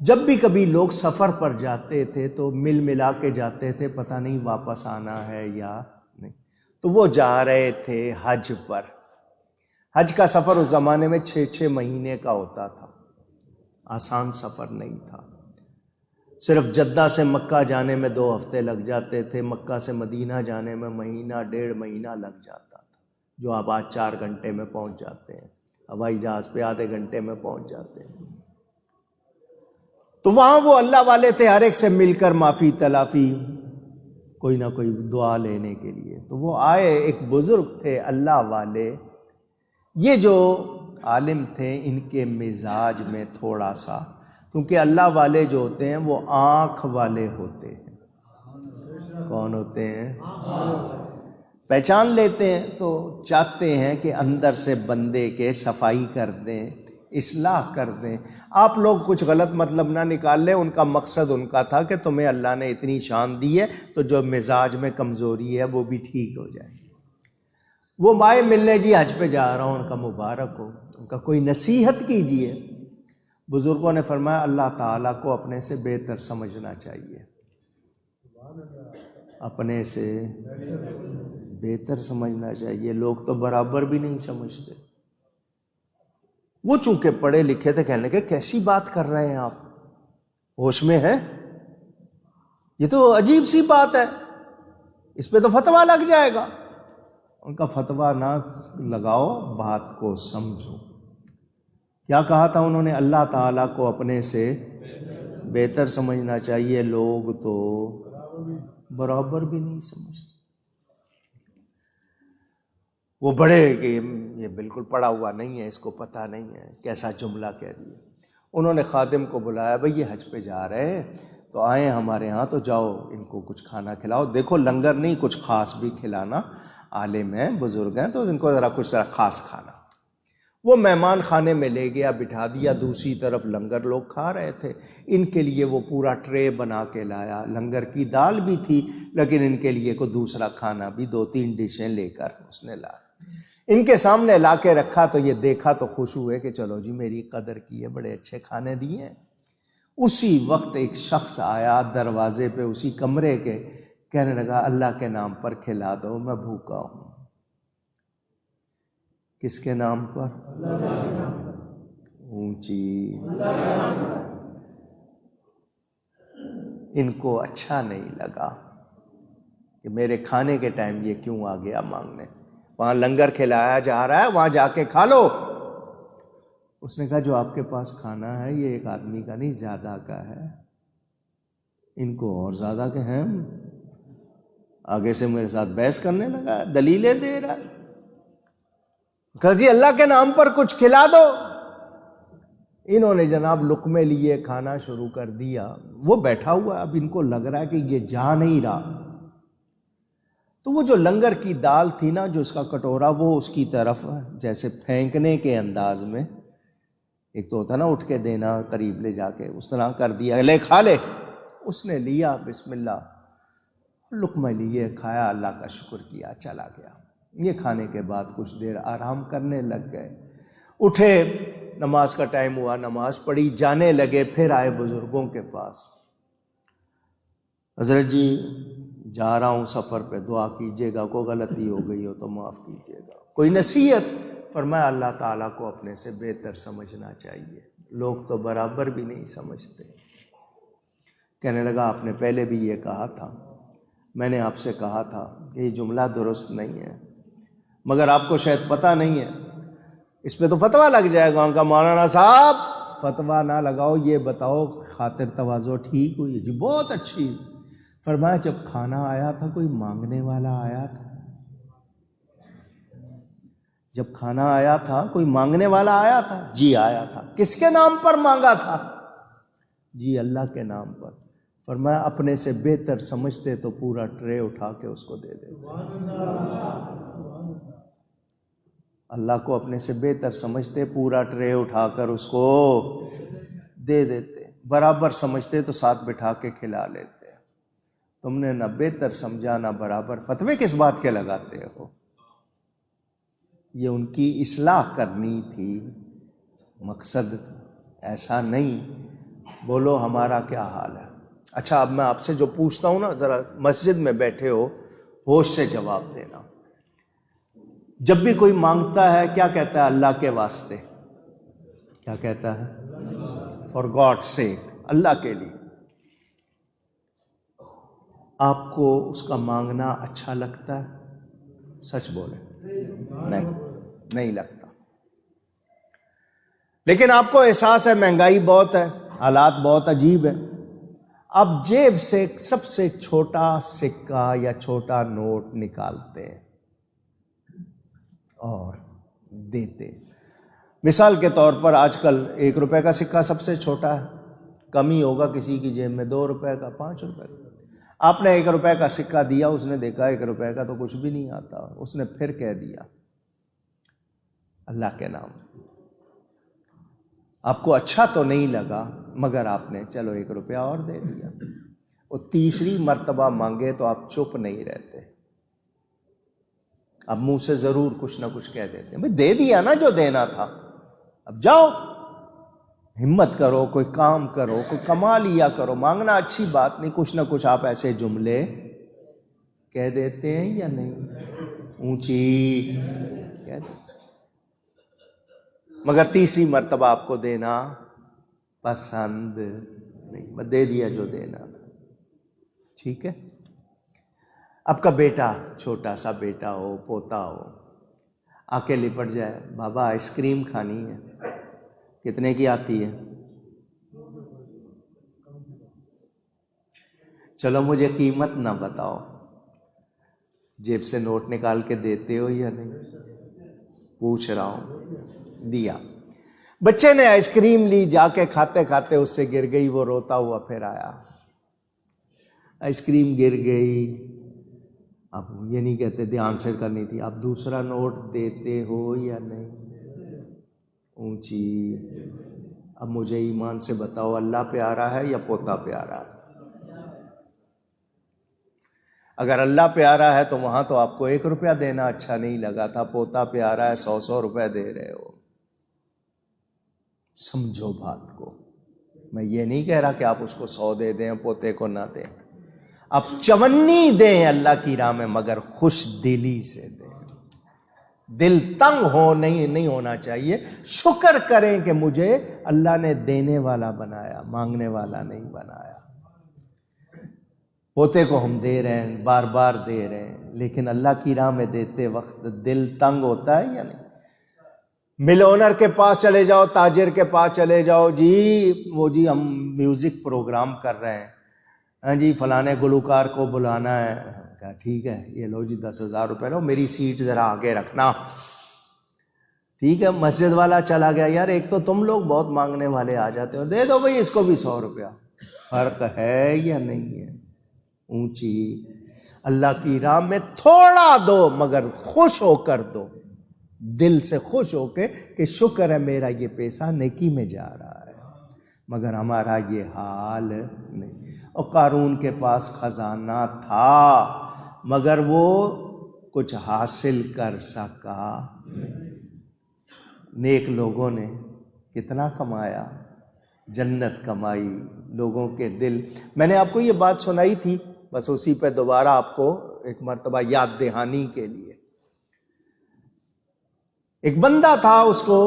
جب بھی کبھی لوگ سفر پر جاتے تھے تو مل ملا کے جاتے تھے، پتہ نہیں واپس آنا ہے یا نہیں، تو وہ جا رہے تھے حج پر۔ حج کا سفر اس زمانے میں 6 مہینے کا ہوتا تھا، آسان سفر نہیں تھا۔ صرف جدہ سے مکہ جانے میں 2 ہفتے لگ جاتے تھے، مکہ سے مدینہ جانے میں مہینہ 1.5 مہینہ لگ جاتا تھا، جو آپ آج 4 گھنٹے میں پہنچ جاتے ہیں، ہوائی جہاز پہ آدھے گھنٹے میں پہنچ جاتے ہیں۔ تو وہاں وہ اللہ والے تھے، ہر ایک سے مل کر معافی تلافی کوئی نہ کوئی دعا لینے کے لیے۔ تو وہ آئے، ایک بزرگ تھے اللہ والے، یہ جو عالم تھے ان کے مزاج میں تھوڑا سا، کیونکہ اللہ والے جو ہوتے ہیں وہ آنکھ والے ہوتے ہیں۔ کون ہوتے ہیں؟ پہچان لیتے ہیں، تو چاہتے ہیں کہ اندر سے بندے کے صفائی کر دیں، اصلاح کر دیں۔ آپ لوگ کچھ غلط مطلب نہ نکال لیں، ان کا مقصد ان کا تھا کہ تمہیں اللہ نے اتنی شان دی ہے تو جو مزاج میں کمزوری ہے وہ بھی ٹھیک ہو جائے۔ وہ مائے ملنے، جی حج پہ جا رہا ہوں، ان کا مبارک ہو، ان کا کوئی نصیحت کیجئے۔ بزرگوں نے فرمایا اللہ تعالیٰ کو اپنے سے بہتر سمجھنا چاہیے، اپنے سے بہتر سمجھنا چاہیے۔ لوگ تو برابر بھی نہیں سمجھتے۔ وہ چونکہ پڑھے لکھے تھے، کہنے لگے کیسی بات کر رہے ہیں آپ، ہوش میں ہیں؟ یہ تو عجیب سی بات ہے، اس پہ تو فتویٰ لگ جائے گا۔ ان کا فتویٰ نہ لگاؤ، بات کو سمجھو۔ کیا کہا تھا انہوں نے؟ اللہ تعالیٰ کو اپنے سے بہتر سمجھنا چاہیے، لوگ تو برابر بھی نہیں سمجھتے۔ وہ بڑے کہ یہ بالکل پڑھا ہوا نہیں ہے، اس کو پتہ نہیں ہے، کیسا جملہ کہہ دیا۔ انہوں نے خادم کو بلایا، بھئی یہ حج پہ جا رہے ہیں تو آئے ہمارے ہاں، تو جاؤ ان کو کچھ کھانا کھلاؤ، دیکھو لنگر نہیں، کچھ خاص بھی کھلانا، عالم ہیں، بزرگ ہیں، تو ان کو کچھ خاص کھانا۔ وہ مہمان خانے میں لے گیا، بٹھا دیا، دوسری طرف لنگر لوگ کھا رہے تھے، ان کے لیے وہ پورا ٹرے بنا کے لایا، لنگر کی دال بھی تھی لیکن ان کے لیے کوئی دوسرا کھانا بھی 2-3 ڈشیں لے کر اس نے لایا، ان کے سامنے لا کے رکھا۔ تو یہ دیکھا تو خوش ہوئے کہ چلو جی میری قدر کی ہے، بڑے اچھے کھانے دیے ہیں۔ اسی وقت ایک شخص آیا دروازے پہ اسی کمرے کے، کہنے لگا اللہ کے نام پر کھلا دو، میں بھوکا ہوں۔ کس کے نام پر؟ اونچی۔ ان کو اچھا نہیں لگا کہ میرے کھانے کے ٹائم یہ کیوں آ گیا مانگنے، وہاں لنگر کھلایا جا رہا ہے، وہاں جا کے کھا لو۔ اس نے کہا جو آپ کے پاس کھانا ہے یہ ایک آدمی کا نہیں، زیادہ کا ہے، ان کو اور زیادہ کے ہیں۔ آگے سے میرے ساتھ بحث کرنے لگا، دلیلیں دے رہا، کہا جی اللہ کے نام پر کچھ کھلا دو۔ انہوں نے جناب لقمے لیے، کھانا شروع کر دیا، وہ بیٹھا ہوا، اب ان کو لگ رہا ہے کہ یہ جا نہیں رہا۔ تو وہ جو لنگر کی دال تھی نا، جو اس کا کٹورا، وہ اس کی طرف جیسے پھینکنے کے انداز میں، ایک تو ہوتا نا اٹھ کے دینا قریب لے جا کے، اس طرح کر دیا، لے کھا لے۔ اس نے لیا، بسم اللہ، لقمے لیے، کھایا، اللہ کا شکر کیا، چلا گیا۔ یہ کھانے کے بعد کچھ دیر آرام کرنے لگ گئے، اٹھے، نماز کا ٹائم ہوا، نماز پڑھی، جانے لگے۔ پھر آئے بزرگوں کے پاس، حضرت جی جا رہا ہوں سفر پہ، دعا کیجیے گا، کوئی غلطی ہو گئی ہو تو معاف کیجیے گا، کوئی نصیحت؟ فرمایا اللہ تعالیٰ کو اپنے سے بہتر سمجھنا چاہیے، لوگ تو برابر بھی نہیں سمجھتے۔ کہنے لگا آپ نے پہلے بھی یہ کہا تھا، میں نے آپ سے کہا تھا کہ یہ جملہ درست نہیں ہے، مگر آپ کو شاید پتہ نہیں ہے، اس پہ تو فتویٰ لگ جائے گا۔ ان کا مولانا صاحب فتویٰ نہ لگاؤ، یہ بتاؤ خاطر تواضع ٹھیک ہوئی؟ جی بہت اچھی۔ فرمایا جب کھانا آیا تھا کوئی مانگنے والا آیا تھا؟ جب کھانا آیا تھا کوئی مانگنے والا آیا تھا؟ جی آیا تھا۔ کس کے نام پر مانگا تھا؟ جی اللہ کے نام پر۔ فرمایا اپنے سے بہتر سمجھتے تو پورا ٹرے اٹھا کے اس کو دے دیتے۔ اللہ کو اپنے سے بہتر سمجھتے، پورا ٹرے اٹھا کر اس کو دے دیتے۔ برابر سمجھتے تو ساتھ بٹھا کے کھلا لیتے۔ تم نے نہ بہتر سمجھا نہ برابر، فتوے کس بات کے لگاتے ہو؟ یہ ان کی اصلاح کرنی تھی، مقصد ایسا نہیں۔ بولو ہمارا کیا حال ہے؟ اچھا اب میں آپ سے جو پوچھتا ہوں نا، ذرا مسجد میں بیٹھے ہو، ہوش سے جواب دینا۔ جب بھی کوئی مانگتا ہے کیا کہتا ہے؟ اللہ کے واسطے۔ کیا کہتا ہے؟ فار گاڈ سیک، اللہ کے لیے۔ آپ کو اس کا مانگنا اچھا لگتا ہے؟ سچ بولیں۔ نہیں لگتا۔ لیکن آپ کو احساس ہے مہنگائی بہت ہے، حالات بہت عجیب ہیں، اب جیب سے سب سے چھوٹا سکہ یا چھوٹا نوٹ نکالتے ہیں اور دیتے۔ مثال کے طور پر آج کل 1 روپے کا سکہ سب سے چھوٹا ہے، کم ہی ہوگا کسی کی جیب میں 2 روپے کا، 5 روپے کا۔ آپ نے 1 روپے کا سکہ دیا، اس نے دیکھا 1 روپے کا تو کچھ بھی نہیں آتا، اس نے پھر کہہ دیا اللہ کے نام۔ آپ کو اچھا تو نہیں لگا، مگر آپ نے چلو 1 روپیہ اور دے دیا۔ وہ تیسری مرتبہ مانگے تو آپ چپ نہیں رہتے، اب منہ سے ضرور کچھ نہ کچھ کہہ دیتے ہیں، بھئی دے دیا نا جو دینا تھا، اب جاؤ ہمت کرو، کوئی کام کرو، کوئی کما لیا کرو۔ مانگنا اچھی بات نہیں، کچھ نہ کچھ آپ ایسے جملے کہہ دیتے ہیں یا نہیں؟ اونچی کہہ دیتے، مگر تیسری مرتبہ آپ کو دینا پسند نہیں، دے دیا جو دینا تھا۔ ٹھیک ہے؟ آپ کا بیٹا، چھوٹا سا بیٹا ہو، پوتا ہو، آ کے لپٹ جائے، بابا آئس کریم کھانی ہے، کتنے کی آتی ہے؟ چلو مجھے قیمت نہ بتاؤ، جیب سے نوٹ نکال کے دیتے ہو یا نہیں؟ پوچھ رہا ہوں۔ دیا، بچے نے آئس کریم لی، جا کے کھاتے کھاتے اس سے گر گئی، وہ روتا ہوا پھر آیا، آئس کریم گر گئی۔ اب یہ نہیں کہتے دھیان سے کرنی تھی، اب دوسرا نوٹ دیتے ہو یا نہیں؟ اونچی۔ اب مجھے ایمان سے بتاؤ، اللہ پیارا ہے یا پوتا پیارا ہے؟ اگر اللہ پیارا ہے تو وہاں تو آپ کو 1 روپیہ دینا اچھا نہیں لگا تھا، پوتا پیارا ہے 100 روپے دے رہے ہو۔ سمجھو بات کو، میں یہ نہیں کہہ رہا کہ آپ اس کو 100 دے دیں، پوتے کو نہ دیں، آپ 54 دیں اللہ کی راہ میں، مگر خوش دلی سے دیں۔ دل تنگ ہو نہیں ہونا چاہیے، شکر کریں کہ مجھے اللہ نے دینے والا بنایا، مانگنے والا نہیں بنایا۔ پوتے کو ہم دے رہے ہیں، بار بار دے رہے ہیں، لیکن اللہ کی راہ میں دیتے وقت دل تنگ ہوتا ہے یا نہیں؟ مل اونر کے پاس چلے جاؤ، تاجر کے پاس چلے جاؤ، جی وہ جی ہم میوزک پروگرام کر رہے ہیں، ہاں جی فلانے گلوکار کو بلانا ہے، کہا ٹھیک ہے، یہ لو جی 10,000 روپے لو، میری سیٹ ذرا آگے رکھنا۔ ٹھیک ہے، مسجد والا چلا گیا، یار ایک تو تم لوگ بہت مانگنے والے آ جاتے ہو، دے دو بھئی اس کو بھی 100 روپیہ۔ فرق ہے یا نہیں ہے؟ اونچی۔ اللہ کی راہ میں تھوڑا دو، مگر خوش ہو کر دو، دل سے خوش ہو کے کہ شکر ہے میرا یہ پیسہ نیکی میں جا رہا ہے، مگر ہمارا یہ حال نہیں۔ اور قارون کے پاس خزانہ تھا، مگر وہ کچھ حاصل کر سکا نہیں۔ نیک لوگوں نے کتنا کمایا، جنت کمائی، لوگوں کے دل۔ میں نے آپ کو یہ بات سنائی تھی، بس اسی پہ دوبارہ آپ کو ایک مرتبہ یاد دہانی کے لیے۔ ایک بندہ تھا، اس کو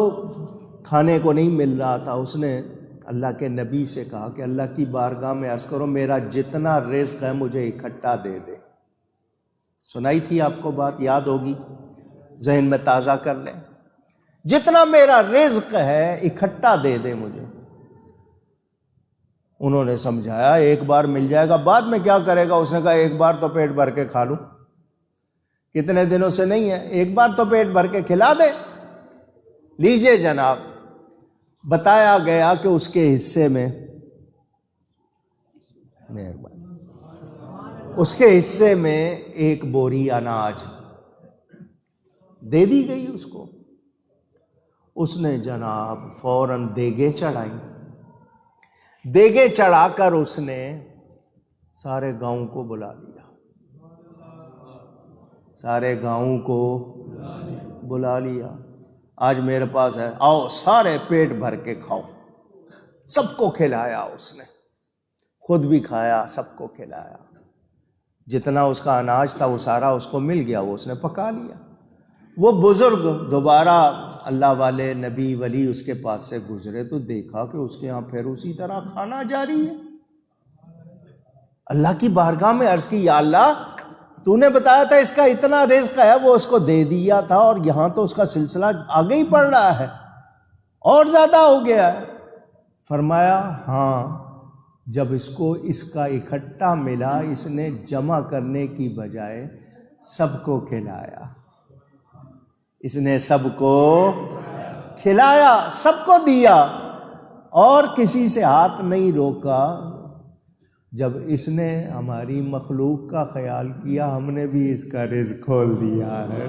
کھانے کو نہیں مل رہا تھا، اس نے اللہ کے نبی سے کہا کہ اللہ کی بارگاہ میں عرض کرو میرا جتنا رزق ہے مجھے اکٹھا دے دے۔ سنائی تھی آپ کو بات، یاد ہوگی، ذہن میں تازہ کر لیں۔ جتنا میرا رزق ہے اکٹھا دے دے مجھے۔ انہوں نے سمجھایا ایک بار مل جائے گا، بعد میں کیا کرے گا؟ اس نے کہا ایک بار تو پیٹ بھر کے کھا لوں، کتنے دنوں سے نہیں ہے، ایک بار تو پیٹ بھر کے کھلا دے۔ لیجئے جناب، بتایا گیا کہ اس کے حصے میں، اس کے حصے میں 1 بوری اناج دے دی گئی اس کو۔ اس نے جناب فوراً دیگیں چڑھائیں، دیگیں چڑھا کر اس نے سارے گاؤں کو بلا لیا، سارے گاؤں کو بلا لیا، آج میرے پاس ہے، آؤ سارے پیٹ بھر کے کھاؤ۔ سب کو کھلایا اس نے، خود بھی کھایا، سب کو کھلایا۔ جتنا اس کا اناج تھا وہ سارا اس کو مل گیا، وہ اس نے پکا لیا۔ وہ بزرگ دوبارہ اللہ والے نبی ولی اس کے پاس سے گزرے تو دیکھا کہ اس کے ہاں پھر اسی طرح کھانا جاری ہے۔ اللہ کی بارگاہ میں عرض کی، یا اللہ تو نے بتایا تھا اس کا اتنا رزق ہے، وہ اس کو دے دیا تھا، اور یہاں تو اس کا سلسلہ آگے ہی پڑ رہا ہے، اور زیادہ ہو گیا ہے۔ فرمایا ہاں، جب اس کو اس کا اکٹھا ملا، اس نے جمع کرنے کی بجائے سب کو کھلایا، اس نے سب کو کھلایا، سب کو دیا، اور کسی سے ہاتھ نہیں روکا۔ جب اس نے ہماری مخلوق کا خیال کیا، ہم نے بھی اس کا رزق کھول دیا ہے،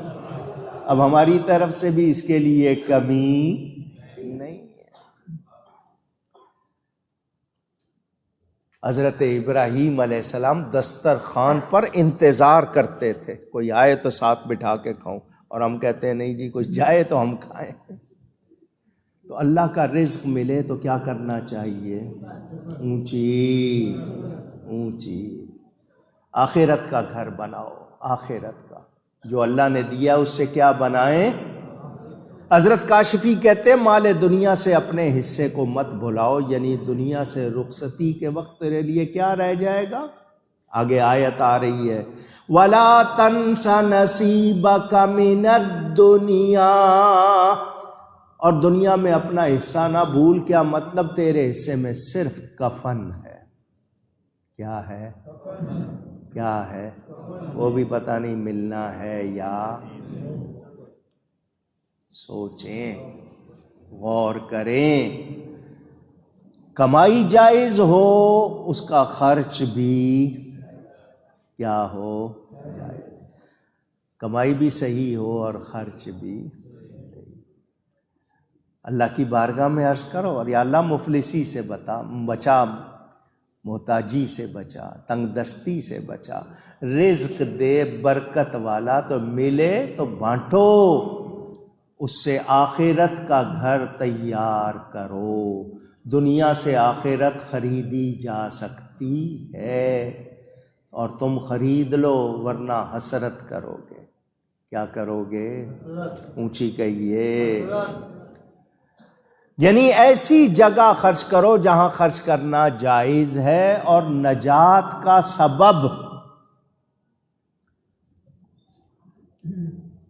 اب ہماری طرف سے بھی اس کے لیے کمی نہیں ہے۔ حضرت ابراہیم علیہ السلام دسترخوان پر انتظار کرتے تھے، کوئی آئے تو ساتھ بٹھا کے کھاؤں، اور ہم کہتے ہیں نہیں جی کوئی جائے تو ہم کھائیں۔ تو اللہ کا رزق ملے تو کیا کرنا چاہیے؟ اونچی اونچی آخرت کا گھر بناؤ، آخرت کا جو اللہ نے دیا اس سے کیا بنائیں؟ حضرت کاشفی کہتے ہیں مال دنیا سے اپنے حصے کو مت بھلاؤ، یعنی دنیا سے رخصتی کے وقت تیرے لیے کیا رہ جائے گا؟ آگے آیت آ رہی ہے، وَلَا تَنْسَ نَصِيبَكَ مِنَ الدُّنْيَا، اور دنیا میں اپنا حصہ نہ بھول۔ کیا مطلب؟ تیرے حصے میں صرف کفن ہے۔ کیا ہے؟ کیا ہے؟ وہ بھی پتہ نہیں ملنا ہے یا سوچیں، غور کریں۔ کمائی جائز ہو، اس کا خرچ بھی کیا ہو؟ جائز۔ کمائی بھی صحیح ہو اور خرچ بھی۔ اللہ کی بارگاہ میں عرض کرو، اور یا اللہ مفلسی سے بچا، محتاجی سے بچا، تنگ دستی سے بچا، رزق دے برکت والا، تو ملے تو بانٹو، اس سے آخرت کا گھر تیار کرو۔ دنیا سے آخرت خریدی جا سکتی ہے، اور تم خرید لو، ورنہ حسرت کرو گے۔ کیا کرو گے؟ اونچی کہیے۔ یعنی ایسی جگہ خرچ کرو جہاں خرچ کرنا جائز ہے اور نجات کا سبب۔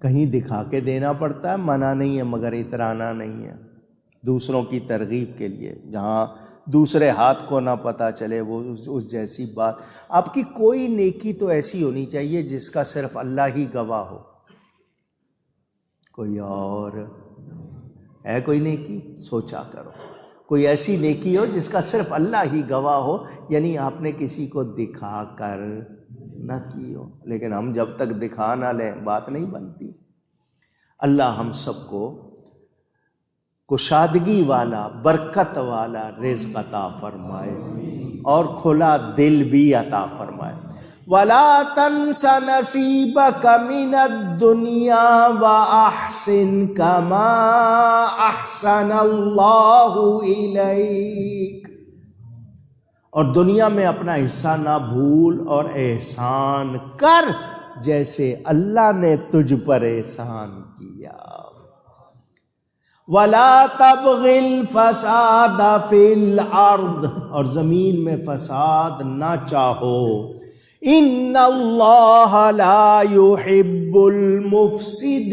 کہیں دکھا کے دینا پڑتا ہے، منع نہیں ہے، مگر اترانا نہیں ہے، دوسروں کی ترغیب کے لیے، جہاں دوسرے ہاتھ کو نہ پتہ چلے وہ اس جیسی بات۔ آپ کی کوئی نیکی تو ایسی ہونی چاہیے جس کا صرف اللہ ہی گواہ ہو۔ کوئی اور ہے کوئی نیکی؟ سوچا کرو، کوئی ایسی نیکی ہو جس کا صرف اللہ ہی گواہ ہو، یعنی آپ نے کسی کو دکھا کر نہ کی ہو۔ لیکن ہم جب تک دکھا نہ لیں بات نہیں بنتی۔ اللہ ہم سب کو کشادگی والا، برکت والا رزق عطا فرمائے، اور کھلا دل بھی عطا فرمائے۔ وَلَا تَنْسَ نَصِيبَكَ مِنَ الدُّنْيَا وَأَحْسِنْ كَمَا أَحْسَنَ اللَّهُ إِلَيْكَ، اور دنیا میں اپنا حصہ نہ بھول، اور احسان کر جیسے اللہ نے تجھ پر احسان کیا۔ وَلَا تَبْغِ الْفَسَادَ فِي الْأَرْضِ، اور زمین میں فساد نہ چاہو۔ إِنَّ اللَّهَ لَا يُحِبُّ الْمُفْسِدِينَ،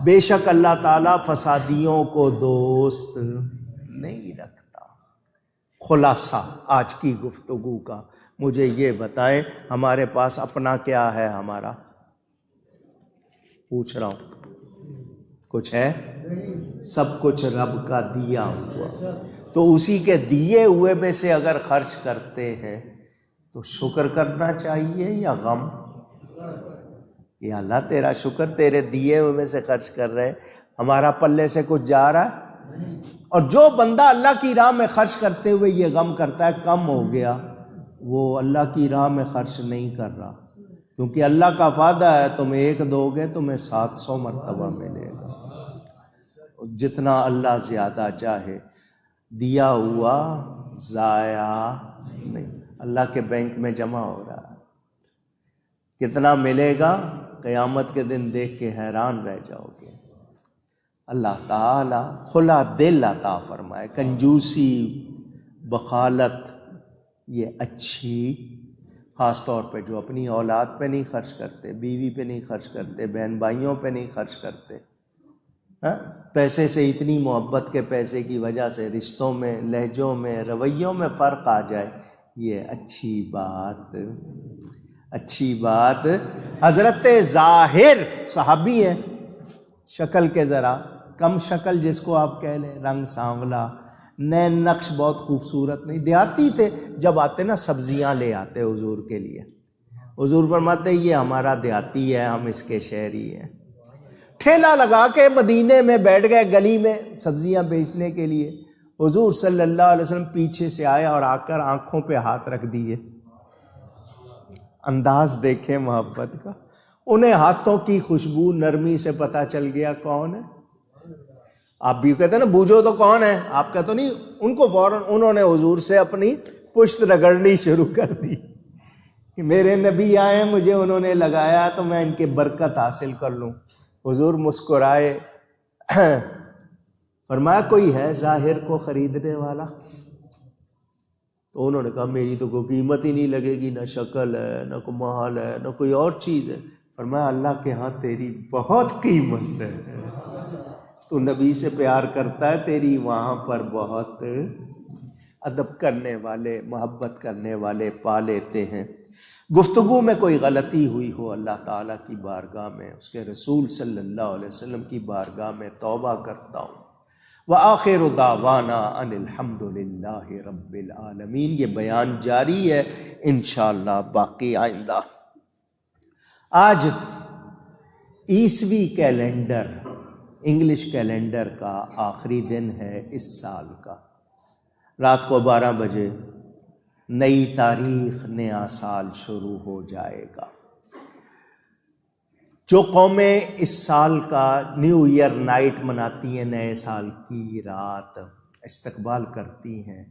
بے شک اللہ تعالیٰ فسادیوں کو دوست نہیں رکھتا۔ خلاصہ آج کی گفتگو کا مجھے یہ بتائیں، ہمارے پاس اپنا کیا ہے؟ ہمارا پوچھ رہا ہوں، کچھ ہے؟ سب کچھ رب کا دیا ہوا، تو اسی کے دیے ہوئے میں سے اگر خرچ کرتے ہیں تو شکر کرنا چاہیے یا غم؟ یا اللہ تیرا شکر، تیرے دیے ہوئے میں سے خرچ کر رہے، ہمارا پلے سے کچھ جا رہا ہے؟ اور جو بندہ اللہ کی راہ میں خرچ کرتے ہوئے یہ غم کرتا ہے کم ہو گیا، وہ اللہ کی راہ میں خرچ نہیں کر رہا، کیونکہ اللہ کا وعدہ ہے تم ایک دو گے تمہیں 700 مرتبہ ملے گا، جتنا اللہ زیادہ چاہے، دیا ہوا ضائع نہیں، اللہ کے بینک میں جمع ہو رہا ہے۔ کتنا ملے گا قیامت کے دن دیکھ کے حیران رہ جاؤ گے۔ اللہ تعالی کھلا دل عطا فرمائے۔ کنجوسی، بخالت یہ اچھی، خاص طور پہ جو اپنی اولاد پہ نہیں خرچ کرتے، بیوی پہ نہیں خرچ کرتے، بہن بھائیوں پہ نہیں خرچ کرتے، پیسے سے اتنی محبت کے پیسے کی وجہ سے رشتوں میں، لہجوں میں، رویوں میں فرق آ جائے، یہ اچھی بات۔ حضرت ظاہر صحابی ہیں، شکل کے ذرا کم شکل جس کو آپ کہہ لیں، رنگ سانولا، نین نقش بہت خوبصورت نہیں، دیہاتی تھے، جب آتے نا سبزیاں لے آتے حضور کے لیے، حضور فرماتے یہ ہمارا دیہاتی ہے، ہم اس کے شہری ہیں۔ ٹھیلا لگا کے مدینے میں بیٹھ گئے گلی میں سبزیاں بیچنے کے لیے، حضور صلی اللہ علیہ وسلم پیچھے سے آئے اور آ کر آنکھوں پہ ہاتھ رکھ دیے۔ انداز دیکھیں محبت کا، انہیں ہاتھوں کی خوشبو نرمی سے پتہ چل گیا کون ہے۔ آپ بھی کہتے ہیں نا بوجھو تو کون ہے، آپ کا تو نہیں، ان کو فوراً انہوں نے حضور سے اپنی پشت رگڑنی شروع کر دی کہ میرے نبی آئے، مجھے انہوں نے لگایا تو میں ان کے برکت حاصل کر لوں۔ حضور مسکرائے، فرمایا کوئی ہے ظاہر کو خریدنے والا؟ تو انہوں نے کہا میری تو کوئی قیمت ہی نہیں لگے گی، نہ شکل ہے، نہ کوئی محل ہے، نہ کوئی اور چیز ہے۔ فرمایا اللہ کے ہاں تیری بہت قیمت ہے، تو نبی سے پیار کرتا ہے، تیری وہاں پر بہت ادب کرنے والے، محبت کرنے والے پا لیتے ہیں۔ گفتگو میں کوئی غلطی ہوئی ہو اللہ تعالیٰ کی بارگاہ میں، اس کے رسول صلی اللہ علیہ وسلم کی بارگاہ میں توبہ کرتا ہوں۔ وآخر دعوانا ان الحمد للہ رب العالمین۔ یہ بیان جاری ہے انشاءاللہ باقی آئندہ۔ آج عیسوی کیلنڈر، انگلش کیلنڈر کا آخری دن ہے اس سال کا۔ رات کو 12 بجے نئی تاریخ، نیا سال شروع ہو جائے گا۔ جو قومیں اس سال کا نیو ایئر نائٹ مناتی ہیں، نئے سال کی رات استقبال کرتی ہیں،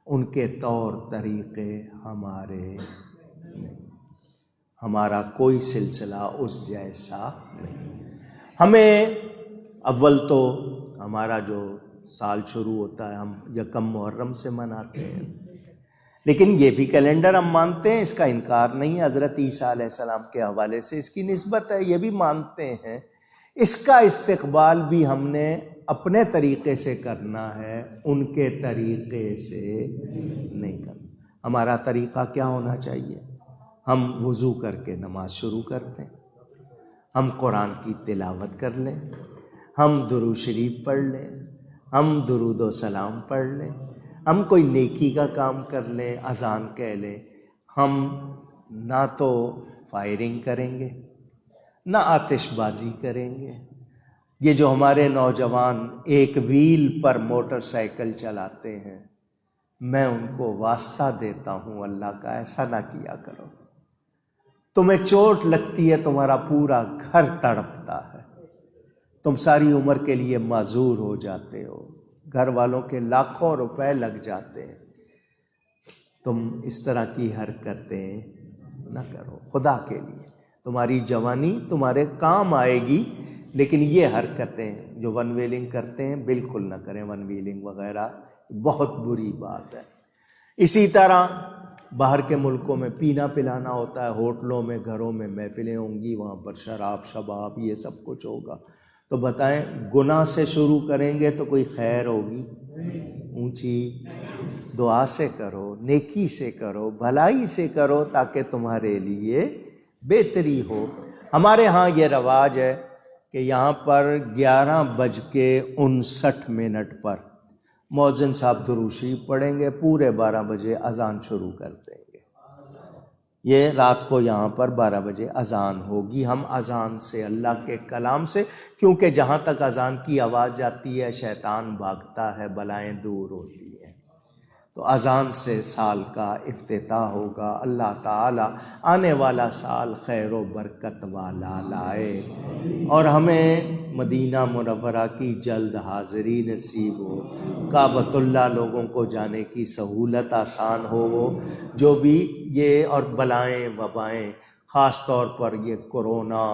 ان کے طور طریقے ہمارے نہیں، ہمارا کوئی سلسلہ اس جیسا نہیں۔ ہمیں اول تو ہمارا جو سال شروع ہوتا ہے ہم یکم محرم سے مناتے ہیں، لیکن یہ بھی کیلنڈر ہم مانتے ہیں، اس کا انکار نہیں ہے، حضرت عیسیٰ علیہ السلام کے حوالے سے اس کی نسبت ہے، یہ بھی مانتے ہیں۔ اس کا استقبال بھی ہم نے اپنے طریقے سے کرنا ہے، ان کے طریقے سے نہیں کرنا۔ ہمارا طریقہ کیا ہونا چاہیے؟ ہم وضو کر کے نماز شروع کرتے ہیں، ہم قرآن کی تلاوت کر لیں، ہم درود شریف پڑھ لیں، ہم درود و سلام پڑھ لیں، ہم کوئی نیکی کا کام کر لیں، اذان کہہ لیں۔ ہم نہ تو فائرنگ کریں گے، نہ آتش بازی کریں گے۔ یہ جو ہمارے نوجوان ایک ویل پر موٹر سائیکل چلاتے ہیں، میں ان کو واسطہ دیتا ہوں اللہ کا، ایسا نہ کیا کرو۔ تمہیں چوٹ لگتی ہے، تمہارا پورا گھر تڑپتا ہے، تم ساری عمر کے لیے معذور ہو جاتے ہو، گھر والوں کے لاکھوں روپے لگ جاتے ہیں۔ تم اس طرح کی حرکتیں نہ کرو خدا کے لیے، تمہاری جوانی تمہارے کام آئے گی، لیکن یہ حرکتیں جو ون ویلنگ کرتے ہیں بالکل نہ کریں، ون ویلنگ وغیرہ بہت بری بات ہے۔ اسی طرح باہر کے ملکوں میں پینا پلانا ہوتا ہے، ہوٹلوں میں، گھروں میں محفلیں ہوں گی، وہاں پر شراب شباب یہ سب کچھ ہوگا، تو بتائیں گناہ سے شروع کریں گے تو کوئی خیر ہوگی؟ اونچی دعا سے کرو، نیکی سے کرو، بھلائی سے کرو، تاکہ تمہارے لیے بہتری ہو۔ ہمارے ہاں یہ رواج ہے کہ یہاں پر 11:59 پر مؤذن صاحب درود شریف پڑھیں گے، پورے 12 بجے اذان شروع کر دیں گے۔ یہ رات کو یہاں پر 12 بجے اذان ہوگی۔ ہم اذان سے، اللہ کے کلام سے، کیونکہ جہاں تک اذان کی آواز جاتی ہے شیطان بھاگتا ہے، بلائیں دور ہوتی ہیں۔ تو اذان سے سال کا افتتاح ہوگا۔ اللہ تعالیٰ آنے والا سال خیر و برکت والا لائے اور ہمیں مدینہ منورہ کی جلد حاضری نصیب ہو، کعبۃ اللہ لوگوں کو جانے کی سہولت آسان ہو، وہ جو بھی یہ اور بلائیں وبائیں، خاص طور پر یہ کورونا،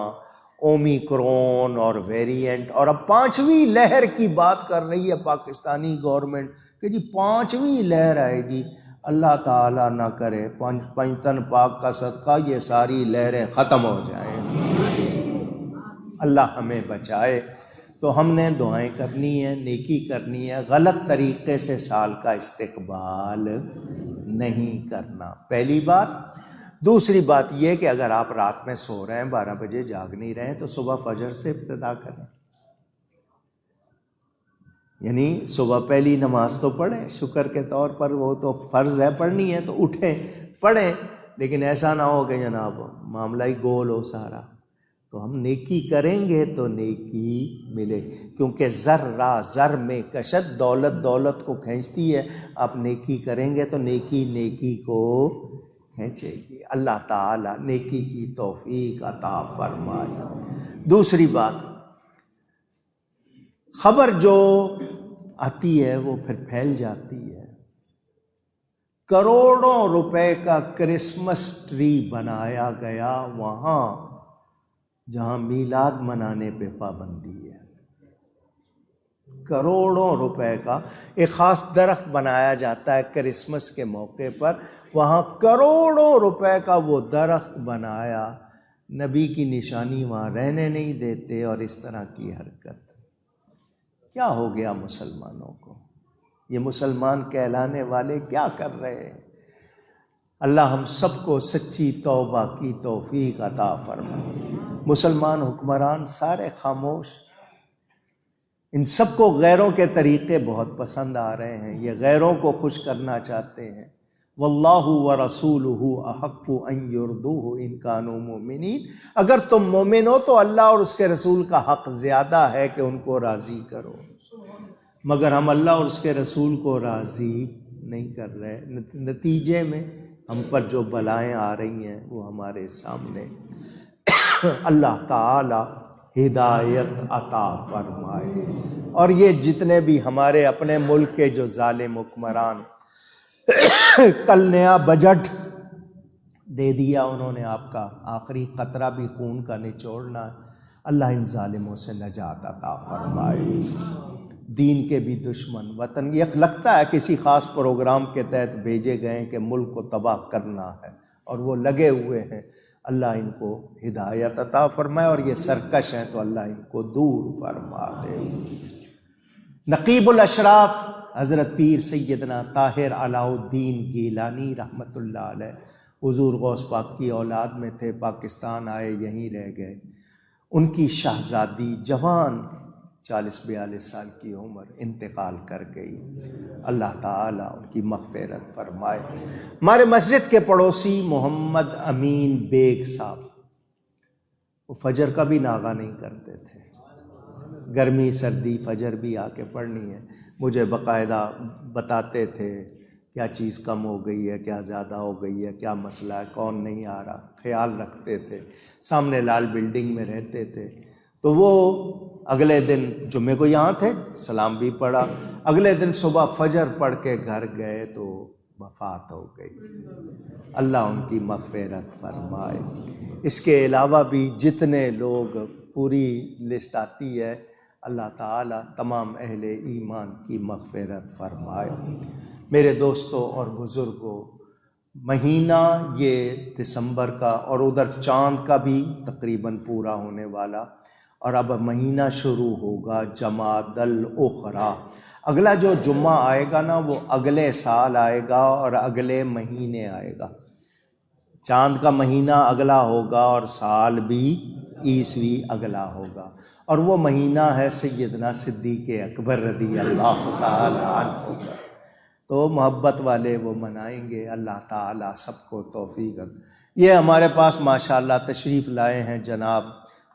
اومیکرون اور ویریئنٹ، اور اب 5ویں لہر کی بات کر رہی ہے پاکستانی گورنمنٹ کہ جی 5ویں لہر آئے گی۔ اللہ تعالیٰ نہ کرے پنجتن پاک کا صدقہ یہ ساری لہریں ختم ہو جائیں، اللہ ہمیں بچائے۔ تو ہم نے دعائیں کرنی ہے، نیکی کرنی ہے، غلط طریقے سے سال کا استقبال نہیں کرنا، پہلی بات۔ دوسری بات یہ کہ اگر آپ رات میں سو رہے ہیں، 12 بجے جاگ نہیں رہے ہیں، تو صبح فجر سے ابتدا کریں، یعنی صبح پہلی نماز تو پڑھیں، شکر کے طور پر، وہ تو فرض ہے پڑھنی ہے تو اٹھیں پڑھیں، لیکن ایسا نہ ہو کہ جناب معاملہ ہی گول ہو سارا۔ تو ہم نیکی کریں گے تو نیکی ملے، کیونکہ زر میں کشت، دولت کو کھینچتی ہے، آپ نیکی کریں گے تو نیکی کو کھینچے گی۔ اللہ تعالیٰ نیکی کی توفیق عطا فرمائے۔ دوسری بات، خبر جو آتی ہے وہ پھر پھیل جاتی ہے۔ کروڑوں روپے کا کرسمس ٹری بنایا گیا وہاں جہاں میلاد منانے پہ پابندی ہے، کروڑوں روپے کا ایک خاص درخت بنایا جاتا ہے کرسمس کے موقع پر، وہاں کروڑوں روپے کا وہ درخت بنایا، نبی کی نشانی وہاں رہنے نہیں دیتے، اور اس طرح کی حرکت۔ کیا ہو گیا مسلمانوں کو؟ یہ مسلمان کہلانے والے کیا کر رہے ہیں؟ اللہ ہم سب کو سچی توبہ کی توفیق عطا فرمائے۔ مسلمان حکمران سارے خاموش، ان سب کو غیروں کے طریقے بہت پسند آ رہے ہیں، یہ غیروں کو خوش کرنا چاہتے ہیں۔ واللہ ورسولہ احق ان یرضوہ ان کانوا مؤمنین، اگر تم مومن ہو تو اللہ اور اس کے رسول کا حق زیادہ ہے کہ ان کو راضی کرو، مگر ہم اللہ اور اس کے رسول کو راضی نہیں کر رہے، نتیجے میں ہم پر جو بلائیں آ رہی ہیں وہ ہمارے سامنے۔ اللہ تعالی ہدایت عطا فرمائے، اور یہ جتنے بھی ہمارے اپنے ملک کے جو ظالم حکمران، کل نیا بجٹ دے دیا انہوں نے، آپ کا آخری قطرہ بھی خون کا نچوڑنا ہے، اللہ ان ظالموں سے نجات عطا فرمائے۔ دین کے بھی دشمن، وطن، یہ لگتا ہے کسی خاص پروگرام کے تحت بھیجے گئے کہ ملک کو تباہ کرنا ہے، اور وہ لگے ہوئے ہیں، اللہ ان کو ہدایت عطا فرمائے، اور یہ سرکش ہیں تو اللہ ان کو دور فرما دے۔ نقیب الاشراف حضرت پیر سیدنا طاہر علاء الدین گیلانی رحمۃ اللہ علیہ، حضور غوث پاک کی اولاد میں تھے، پاکستان آئے یہیں رہ گئے، ان کی شہزادی جوان 40-42 سال کی عمر انتقال کر گئی، اللہ تعالیٰ ان کی مغفرت فرمائے۔ ہمارے مسجد کے پڑوسی محمد امین بیگ صاحب، وہ فجر کا بھی ناغہ نہیں کرتے تھے، گرمی سردی فجر بھی آ کے پڑھنی ہے، مجھے باقاعدہ بتاتے تھے کیا چیز کم ہو گئی ہے، کیا زیادہ ہو گئی ہے، کیا مسئلہ ہے، کون نہیں آ رہا، خیال رکھتے تھے، سامنے لال بلڈنگ میں رہتے تھے۔ تو وہ اگلے دن جمعے کو یہاں تھے، سلام بھی پڑھا، اگلے دن صبح فجر پڑھ کے گھر گئے تو وفات ہو گئی، اللہ ان کی مغفرت فرمائے۔ اس کے علاوہ بھی جتنے لوگ، پوری لسٹ آتی ہے، اللہ تعالیٰ تمام اہل ایمان کی مغفرت فرمائے۔ میرے دوستوں اور بزرگوں، مہینہ یہ دسمبر کا، اور ادھر چاند کا بھی تقریباً پورا ہونے والا، اور اب مہینہ شروع ہوگا جمادی الاخری، اگلا جو جمعہ آئے گا نا وہ اگلے سال آئے گا اور اگلے مہینے آئے گا، چاند کا مہینہ اگلا ہوگا اور سال بھی عیسوی اگلا ہوگا، اور وہ مہینہ ہے سیدنا صدیق اکبر رضی اللہ تعالی عنہ کا، تو محبت والے وہ منائیں گے، اللہ تعالیٰ سب کو توفیق۔ یہ ہمارے پاس ماشاءاللہ تشریف لائے ہیں جناب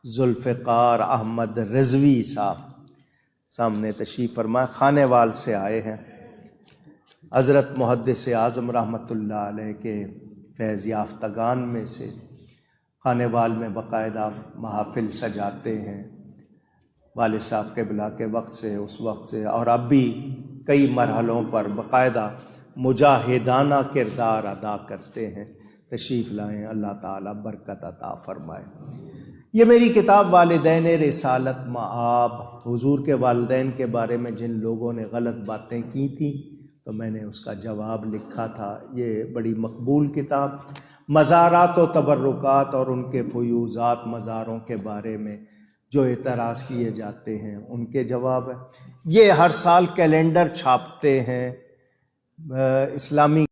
ذوالفقار احمد رضوی صاحب، سامنے تشریف فرمائے، خانے وال سے آئے ہیں، حضرت محدث اعظم رحمۃ اللہ علیہ کے فیض یافتگان میں سے خانے وال میں باقاعدہ محافل سجاتے ہیں، والد صاحب قبلہ کے وقت سے، اس وقت سے، اور اب بھی کئی مرحلوں پر باقاعدہ مجاہدانہ کردار ادا کرتے ہیں۔ تشریف لائیں، اللہ تعالیٰ برکت عطا فرمائے۔ یہ میری کتاب والدین رسالت مآب، حضور کے والدین کے بارے میں جن لوگوں نے غلط باتیں کی تھیں تو میں نے اس کا جواب لکھا تھا۔ یہ بڑی مقبول کتاب، مزارات و تبرکات اور ان کے فیوضات، مزاروں کے بارے میں جو اعتراض کیے جاتے ہیں ان کے جواب ہے۔ یہ ہر سال کیلنڈر چھاپتے ہیں، اسلامی